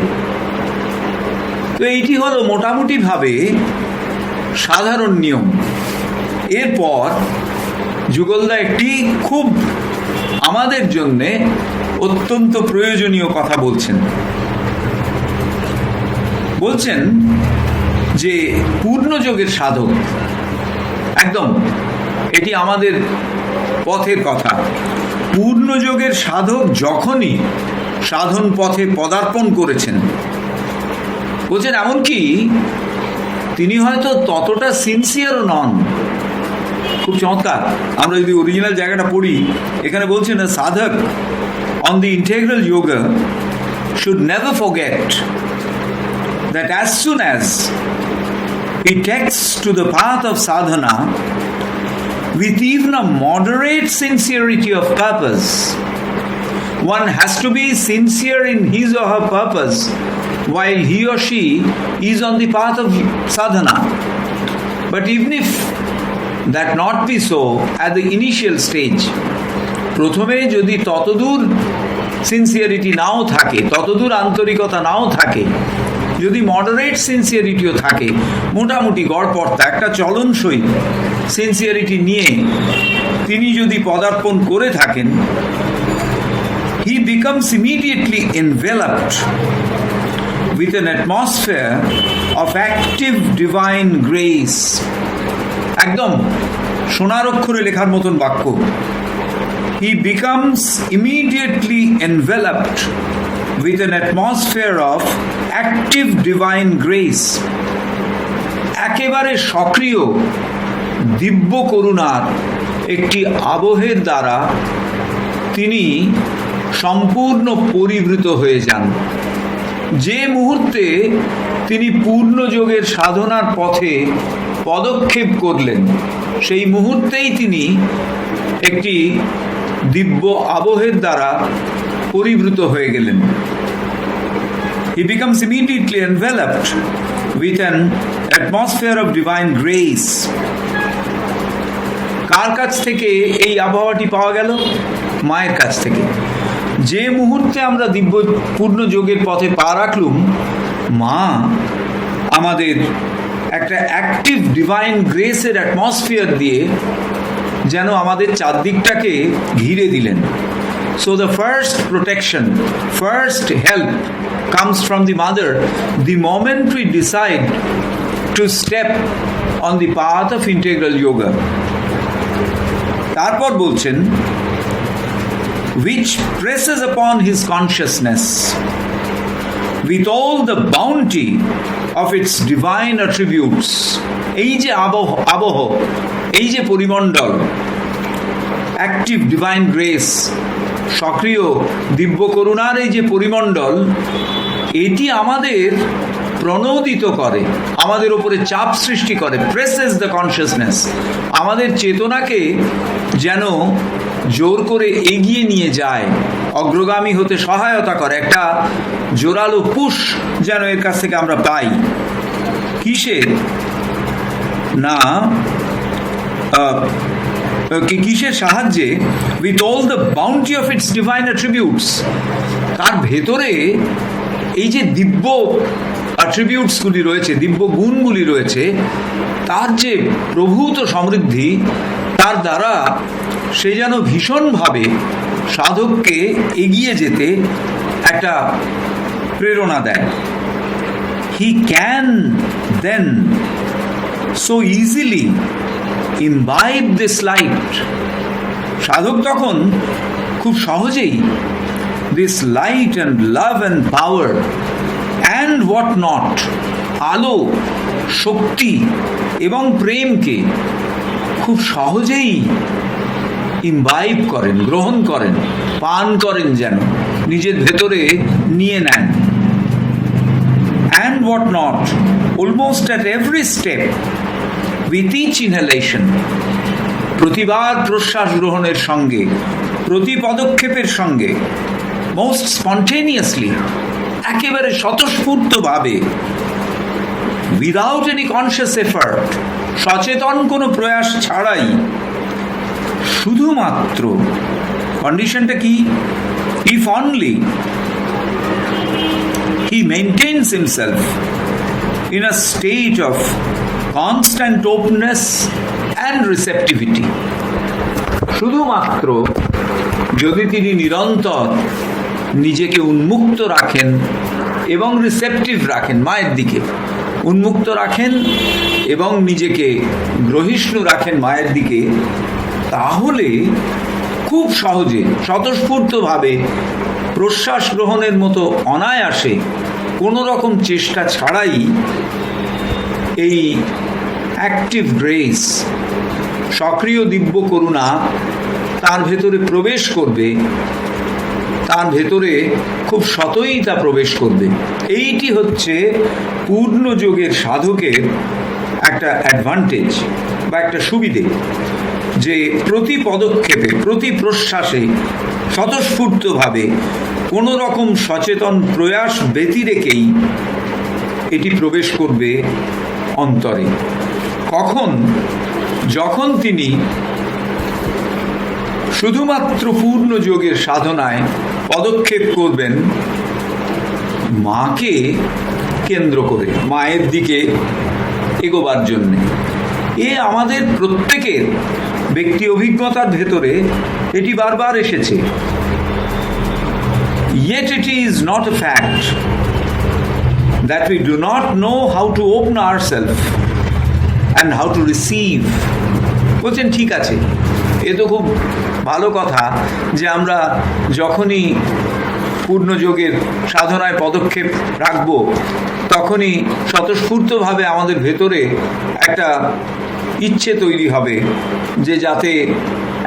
তো এইটি হলো মোটামুটিভাবে সাধারণ নিয়ম। এরপর যুগলদা একটি খুব আমাদের জন্যে অত্যন্ত প্রয়োজনীয় কথা বলছেন যে পূর্ণযোগের সাধক, একদম এটি আমাদের পথের কথা। পূর্ণযোগের সাধক যখনই সাধন পথে পদার্পণ করেছেন, বলছেন এমনকি তিনি হয়তো ততটা সিনসিয়ারও নন। খুব চমৎকার, আমরা যদি অরিজিনাল জায়গাটা পড়ি, এখানে বলছেন সাধক on the integral yoga should never forget that as soon as he takes to the path of sadhana with even a moderate sincerity of purpose, one has to be sincere in his or her purpose while he or she is on the path of sadhana. But even if that not be so at the initial stage, প্রথমে যদি ততদূর sincerity নাও থাকে, ততদূর আন্তরিকতা নাও থাকে, যদি moderate সিনসিয়ারিটিও থাকে, মোটামুটি গড়পড়তা একটা চলনসই sincerity নিয়ে তিনি যদি পদার্পণ করে থাকেন, he becomes immediately enveloped with an atmosphere of active divine grace. একদম সোনার অক্ষরে লেখার মতন বাক্য। He becomes immediately enveloped with an atmosphere of active divine grace. একেবারে সক্রিয় দিব্য করুণার একটি আবহের দ্বারা তিনি সম্পূর্ণ পরিবৃত হয়ে যান। যে মুহূর্তে তিনি পূর্ণ যোগের সাধনার পথে পদক্ষেপ করলেন, সেই মুহূর্তেই তিনি একটি দিব্য আবহের দ্বারা পরিবৃত হয়ে গেলেন। He becomes immediately enveloped with an atmosphere of divine grace. কার কাছ থেকে এই আবহাওয়াটি পাওয়া গেল? মায়ের কাছ থেকে। যে মুহূর্তে আমরা দিব্য পূর্ণ যোগের পথে পা রাখলুম, মা আমাদের একটা অ্যাক্টিভ ডিভাইন গ্রেসের অ্যাটমসফিয়ার দিয়ে যেন আমাদের চারদিকটাকে ঘিরে দিলেন। So the first protection, first help comes from the mother the moment we decide to step on the path of integral yoga. তারপর বলছেন, which presses upon his consciousness with all the bounty of its divine attributes. এই যে আবহ, এই যে পরিমণ্ডল, active divine grace, সক্রিয় দিব্য করুণার এই যে পরিমণ্ডল, এটি আমাদের প্রণোদিত করে, আমাদের উপরে চাপ সৃষ্টি করে। প্রেসেস দ্য কনসিয়াসনেস, আমাদের চেতনাকে যেন জোর করে এগিয়ে নিয়ে যায়, অগ্রগামী হতে সহায়তা করে। একটা জোরালো পুশ যেন এর কাছ থেকে আমরা পাই। কিসের না কিসের সাহায্যে? With all the bounty of its divine attributes. তার ভেতরে এই যে দিব্য অ্যাট্রিবিউটসগুলি রয়েছে, দিব্য গুণগুলি রয়েছে, তার যে প্রভূত সমৃদ্ধি, তার দ্বারা সে যেন ভীষণভাবে সাধককে এগিয়ে যেতে একটা প্রেরণা দেয়। He can then so easily imbibe this light. সাধক তখন খুব সহজেই this light and love and power and what not, আলো, শক্তি এবং প্রেমকে খুব সহজেই ইমবাইব করেন, গ্রহণ করেন, পান করেন, যেন নিজের ভেতরে নিয়ে নেন। and what not, almost at every step, with each inhalation, প্রতিবার প্রশ্বাস গ্রহণের সঙ্গে, প্রতি পদক্ষেপের সঙ্গে, মোস্ট স্পন্টেনিয়াসলি, একেবারে স্বতঃস্ফূর্তভাবে, উইদাউট এনি কনসিয়াস এফার্ট, সচেতন কোনো প্রয়াস ছাড়াই, শুধুমাত্র কন্ডিশনটা কি? If only he maintains himself in a state of constant openness and receptivity. শুধুমাত্র যদি তিনি নিরন্তর নিজেকে উন্মুক্ত রাখেন এবং রিসেপটিভ রাখেন, মায়ের দিকে উন্মুক্ত রাখেন এবং নিজেকে গ্রহিষ্ণু রাখেন মায়ের দিকে, তাহলে খুব সহজে স্বতঃস্ফূর্তভাবে প্রশ্বাস গ্রহণের মতো অনায়াসে, কোনো রকম চেষ্টা ছাড়াই এই অ্যাক্টিভ গ্রেস, সক্রিয় দিব্য করুণা তার ভেতরে প্রবেশ করবে, তার ভেতরে খুব সতই তা প্রবেশ করবে। এইটি হচ্ছে পূর্ণ যোগের সাধকের একটা অ্যাডভান্টেজ বা একটা সুবিধে, যে প্রতি পদক্ষেপে, প্রতি প্রশ্বাসে স্বতঃস্ফূর্তভাবে কোনো রকম সচেতন প্রয়াস ব্যতি রেখেই এটি প্রবেশ করবে অন্তরে। কখন? যখন তিনি শুধুমাত্র পূর্ণ যোগের সাধনায় পদক্ষেপ করবেন মাকে কেন্দ্র করে, মায়ের দিকে এগোবার জন্যে। এ আমাদের প্রত্যেকের ব্যক্তি অভিজ্ঞতার ভেতরে এটি বারবার এসেছে। Yet it is not a fact that we do not know how to open ourselves and how to receive. বলছেন ঠিক আছে, এ তো খুব ভালো কথা যে আমরা যখনই পূর্ণযোগের সাধনায় পদক্ষেপ রাখব তখনই স্বতঃস্ফূর্তভাবে আমাদের ভেতরে একটা ইচ্ছে তৈরি হবে যে যাতে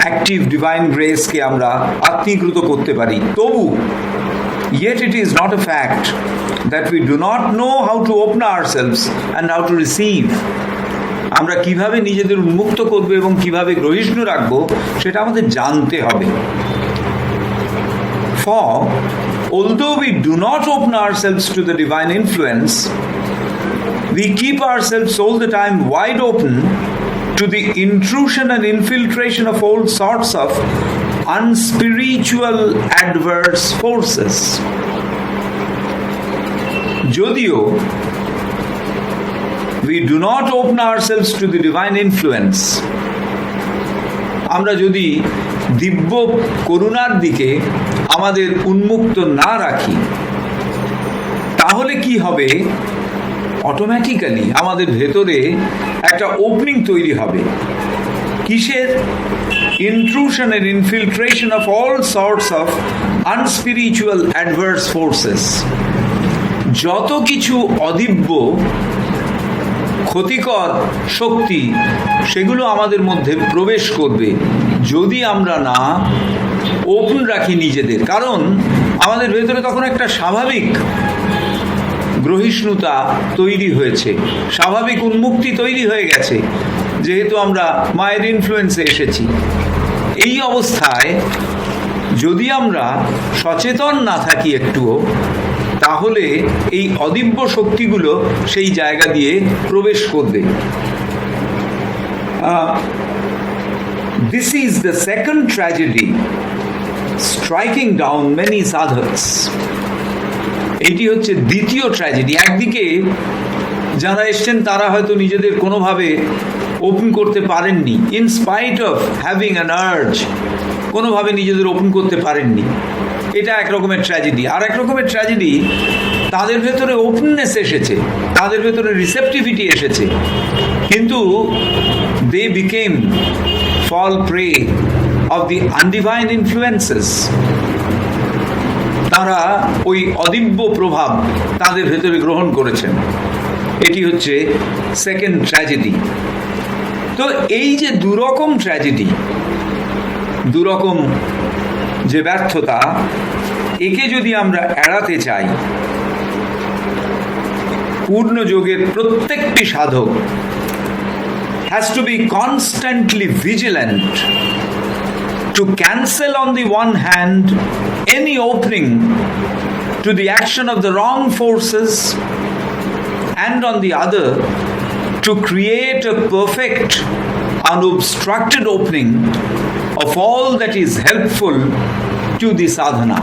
অ্যাক্টিভ ডিভাইন গ্রেসকে আমরা আত্মীকৃত করতে পারি। তবু yet it is not a fact that we do not know how to open ourselves and how to receive. আমরা কিভাবে নিজেদের উন্মুক্ত করব এবং কিভাবে গ্রহিষ্ণু রাখব সেটা আমাদের জানতে হবে। For although we do not open ourselves to the divine influence, we keep ourselves all the time wide open to the intrusion and infiltration of all sorts of unspiritual adverse forces. যদিও we do not open ourselves to the divine influence, আমরা যদি দিব্য করুণার দিকে আমাদের উন্মুক্ত না রাখি তাহলে কি হবে? অটোমেটিক্যালি আমাদের ভেতরে একটা ওপেনিং তৈরি হবে। কিসের? intrusion and infiltration of all sorts of unspiritual adverse forces. যত কিছু অদিব্য ক্ষতিকর শক্তি সেগুলো আমাদের মধ্যে প্রবেশ করবে যদি আমরা না ওপেন রাখি নিজেদের। কারণ আমাদের ভেতরে তখন একটা স্বাভাবিক গ্রহিষ্ণুতা তৈরি হয়েছে, স্বাভাবিক উন্মুক্তি তৈরি হয়ে গেছে, যেহেতু আমরা মায়ের ইনফ্লুয়েন্সে এসেছি। এই অবস্থায় যদি আমরা সচেতন না থাকি একটুও, তাহলে এই অদিব্য শক্তিগুলো সেই জায়গা দিয়ে প্রবেশ করবে। This is the second tragedy striking down many sadhaks. এটি হচ্ছে দ্বিতীয় ট্র্যাজেডি। একদিকে যারা এসছেন তারা হয়তো নিজেদের কোনোভাবে ওপেন করতে পারেননি, in spite of having an urge, কোনোভাবে নিজেদের ওপেন করতে পারেননি। এটা এক রকমের ট্র্যাজেডি। আর এক রকমের ট্র্যাজেডি, তাদের ভেতরে ওপেননেস এসেছে, তাদের ভেতরে রিসেপটিভিটি এসেছে, কিন্তু they became fall prey of the undivine influences. তারা ওই অদিব্য প্রভাব তাদের ভেতরে গ্রহণ করেছেন। এটি হচ্ছে সেকেন্ড ট্র্যাজেডি। তো এই যে দুরকম ট্র্যাজেডি, দুরকম যে ব্যর্থতা, একে যদি আমরা এড়াতে চাই, পূর্ণ যোগের প্রত্যেকটি সাধক has to be constantly vigilant to cancel on the one hand any opening to the action of the wrong forces, and on the other to create a perfect unobstructed opening of all that is helpful to the sadhana.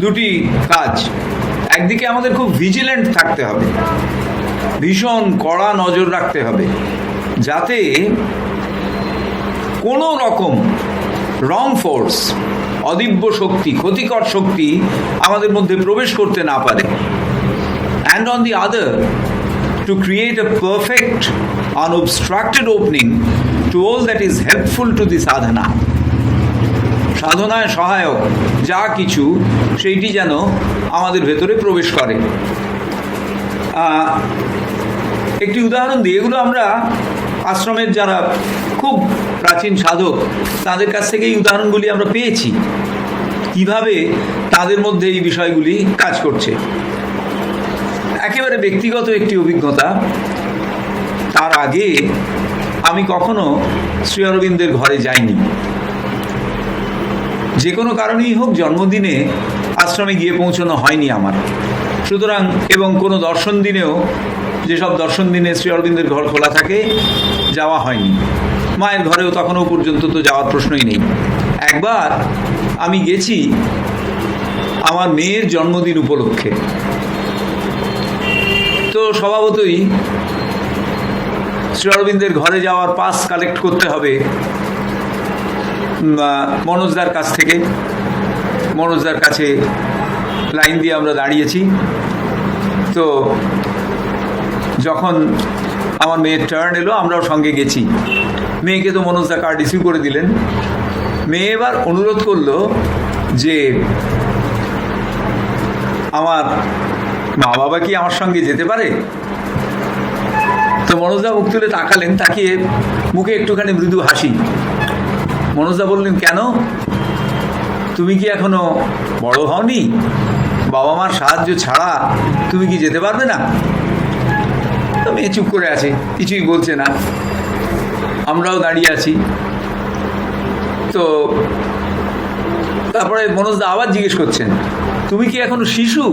দুটি কাজ। একদিকে আমাদের খুব vigilant থাকতে হবে, ভীষণ কড়া নজর রাখতে হবে, যাতে কোনো রকম রং ফোর্স, অদিব্য শক্তি, ক্ষতিকর শক্তি আমাদের মধ্যে প্রবেশ করতে না পারে। And on the other, to create a perfect unobstructed opening to all that is helpful to the sadhana. সাধনায় সহায়ক যা কিছু সেইটি যেন আমাদের ভেতরে প্রবেশ করে। একটি উদাহরণ দিই। এগুলো আমরা আশ্রমের যারা খুব প্রাচীন সাধক তাদের কাছ থেকে এই উদাহরণগুলি আমরা পেয়েছি, কিভাবে তাদের মধ্যে এই বিষয়গুলি কাজ করছে। একেবারে ব্যক্তিগত একটি অভিজ্ঞতা। তার আগে আমি কখনো শ্রী অরবিন্দের ঘরে যাইনি। যে কোনো কারণেই হোক জন্মদিনে আশ্রমে গিয়ে পৌঁছানো হয়নি আমার। সুতরাং এবং কোনো দর্শন দিনেও, যেসব দর্শন দিনে শ্রী অরবিন্দের ঘর খোলা থাকে, যাওয়া হয়নি। মায়ের ঘরেও তখনও পর্যন্ত তো যাওয়ার প্রশ্নই নেই। একবার আমি গেছি আমার মেয়ের জন্মদিন উপলক্ষে। তো স্বভাবতই শ্রী অরবিন্দের ঘরে যাওয়ার পাস কালেক্ট করতে হবে মনোজদার কাছ থেকে। মনোজদার কাছে লাইন দিয়ে আমরা দাঁড়িয়েছি। তো যখন আমার মেয়ের টার্ন এলো, আমরাও সঙ্গে গেছি। মেয়েকে তো মনোজদা কার্ড ইস্যু করে দিলেন। মেয়ে এবার অনুরোধ করলো যে আমার মা বাবা কি আমার সঙ্গে যেতে পারে? তো মনোজদা মুখ তুলে তাকালেন, তাকিয়ে মুখে একটুখানি মৃদু হাসি। মনোজদা বললেন, কেন? তুমি কি এখনো বড় হওনি? বাবা মার সাহায্য ছাড়া তুমি কি যেতে পারবে না? তো মেয়ে চুপ করে আছে, কিছুই বলছে না। আমরাও দাঁড়িয়ে আছি। তো তারপরে মনোজদা আবার জিজ্ঞেস করছেন, তুমি কি এখনো শিশু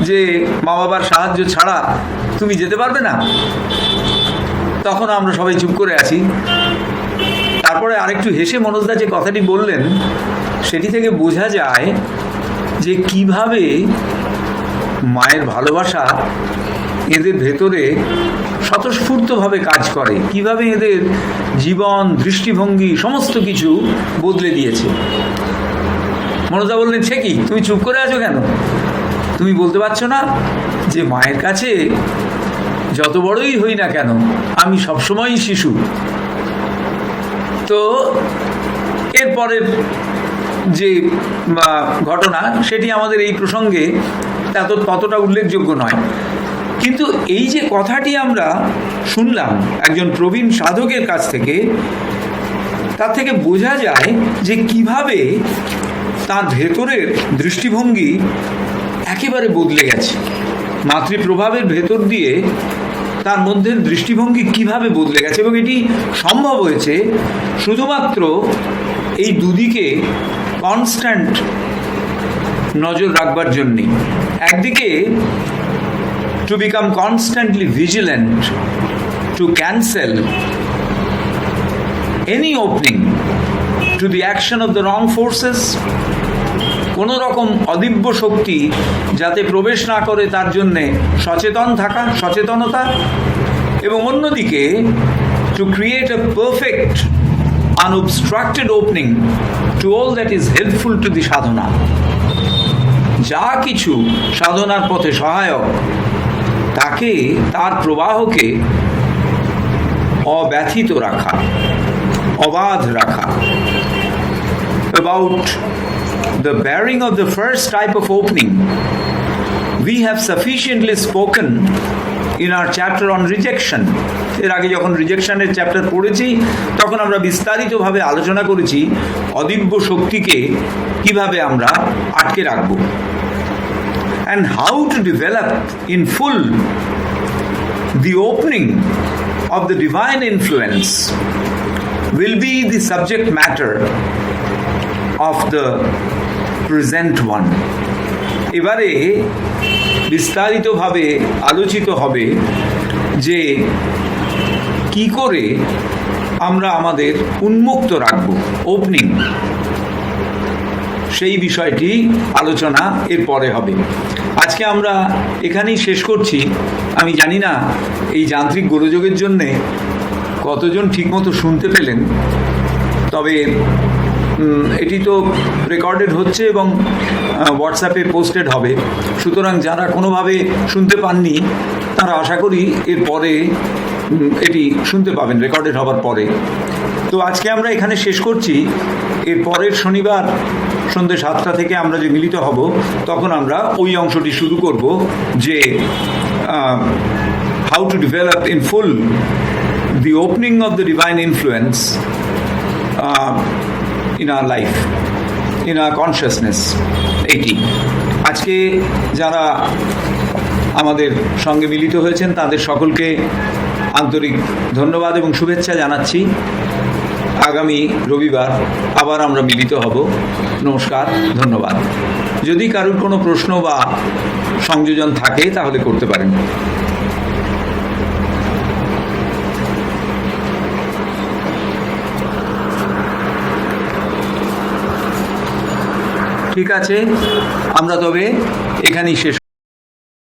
যে মা বাবার সাহায্য ছাড়া তুমি যেতে পারবে না? তখন আমরা সবাই চুপ করে আছি। তারপরে আরেকটু হেসে মনোজদা যে কথাটি বললেন, সেটি থেকে বোঝা যায় যে কিভাবে মায়ের ভালোবাসা এদের ভেতরে স্বতঃস্ফূর্তভাবে কাজ করে, কিভাবে এদের জীবন, দৃষ্টিভঙ্গি সমস্ত কিছু বদলে দিয়েছে। মনোজদা বললেন, সে কি, তুমি চুপ করে আছো কেন? তুমি বলতে পারছো না যে মায়ের কাছে যত বড়ই হই না কেন আমি সবসময়ই শিশু? তো এরপরের যে ঘটনা, সেটি আমাদের এই প্রসঙ্গে ততটা উল্লেখযোগ্য নয়। কিন্তু এই যে কথাটি আমরা শুনলাম একজন প্রবীণ সাধকের কাছ থেকে, তার থেকে বোঝা যায় যে কিভাবে তার ভেতরের দৃষ্টিভঙ্গি একেবারে বদলে গেছে। মাতৃপ্রভাবের ভেতর দিয়ে তার মধ্যে দৃষ্টিভঙ্গি কিভাবে বদলে গেছে, এবং এটি সম্ভব হয়েছে শুধুমাত্র এই দুদিকে কনস্ট্যান্ট নজর রাখবার জন্যে। একদিকে to become constantly vigilant, to cancel any opening to the action of the wrong forces, কোনো রকম অদিব্য শক্তি যাতে প্রবেশ না করে তার জন্যে সচেতন থাকা, সচেতনতা। এবং অন্যদিকে to create a perfect unobstructed opening to all that is helpful to the sadhana, যা কিছু সাধনার পথে সহায়ক তাকে, তার প্রবাহকে অব্যথিত রাখা, অবাধ রাখা। About the bearing of the first type of opening, we have sufficiently spoken in our chapter on rejection. এর আগে যখন রিজেকশনের চ্যাপ্টার পড়েছি, তখন আমরা বিস্তারিতভাবে আলোচনা করেছি অদিব্য শক্তিকে কিভাবে আমরা আটকে রাখব, and how to develop in full the opening of the divine influence will be the subject matter of the present one. এবারে বিস্তারিতভাবে আলোচিত হবে যে কি করে আমরা আমাদের উন্মুক্ত রাখব, ওপেনিং, সেই বিষয়টি আলোচনা এর পরে হবে। আজকে আমরা এখানেই শেষ করছি। আমি জানি না এই যান্ত্রিক গোলযোগের জন্যে কতজন ঠিকমতো শুনতে পেলেন, তবে এটি তো রেকর্ডেড হচ্ছে এবং হোয়াটসঅ্যাপে পোস্টেড হবে। সুতরাং যারা কোনোভাবে শুনতে পাননি, তারা আশা করি এর পরে এটি শুনতে পাবেন রেকর্ডেড হবার পরে। তো আজকে আমরা এখানে শেষ করছি। এর পরের শনিবার সন্ধ্যে 7টা থেকে আমরা যে মিলিত হব, তখন আমরা ওই অংশটি শুরু করব যে how to develop in full the opening of the divine influence in our life, in our consciousness. এইটি আজকে যারা আমাদের সঙ্গে মিলিত হয়েছেন তাদের সকলকে আন্তরিক ধন্যবাদ এবং শুভেচ্ছা জানাচ্ছি। আগামী রবিবার আবার আমরা মিলিত হব। নমস্কার, ধন্যবাদ। যদি কারোর কোনো প্রশ্ন বা সংযোজন থাকে তাহলে করতে পারেন। ঠিক আছে, আমরা তবে এখানেই শেষ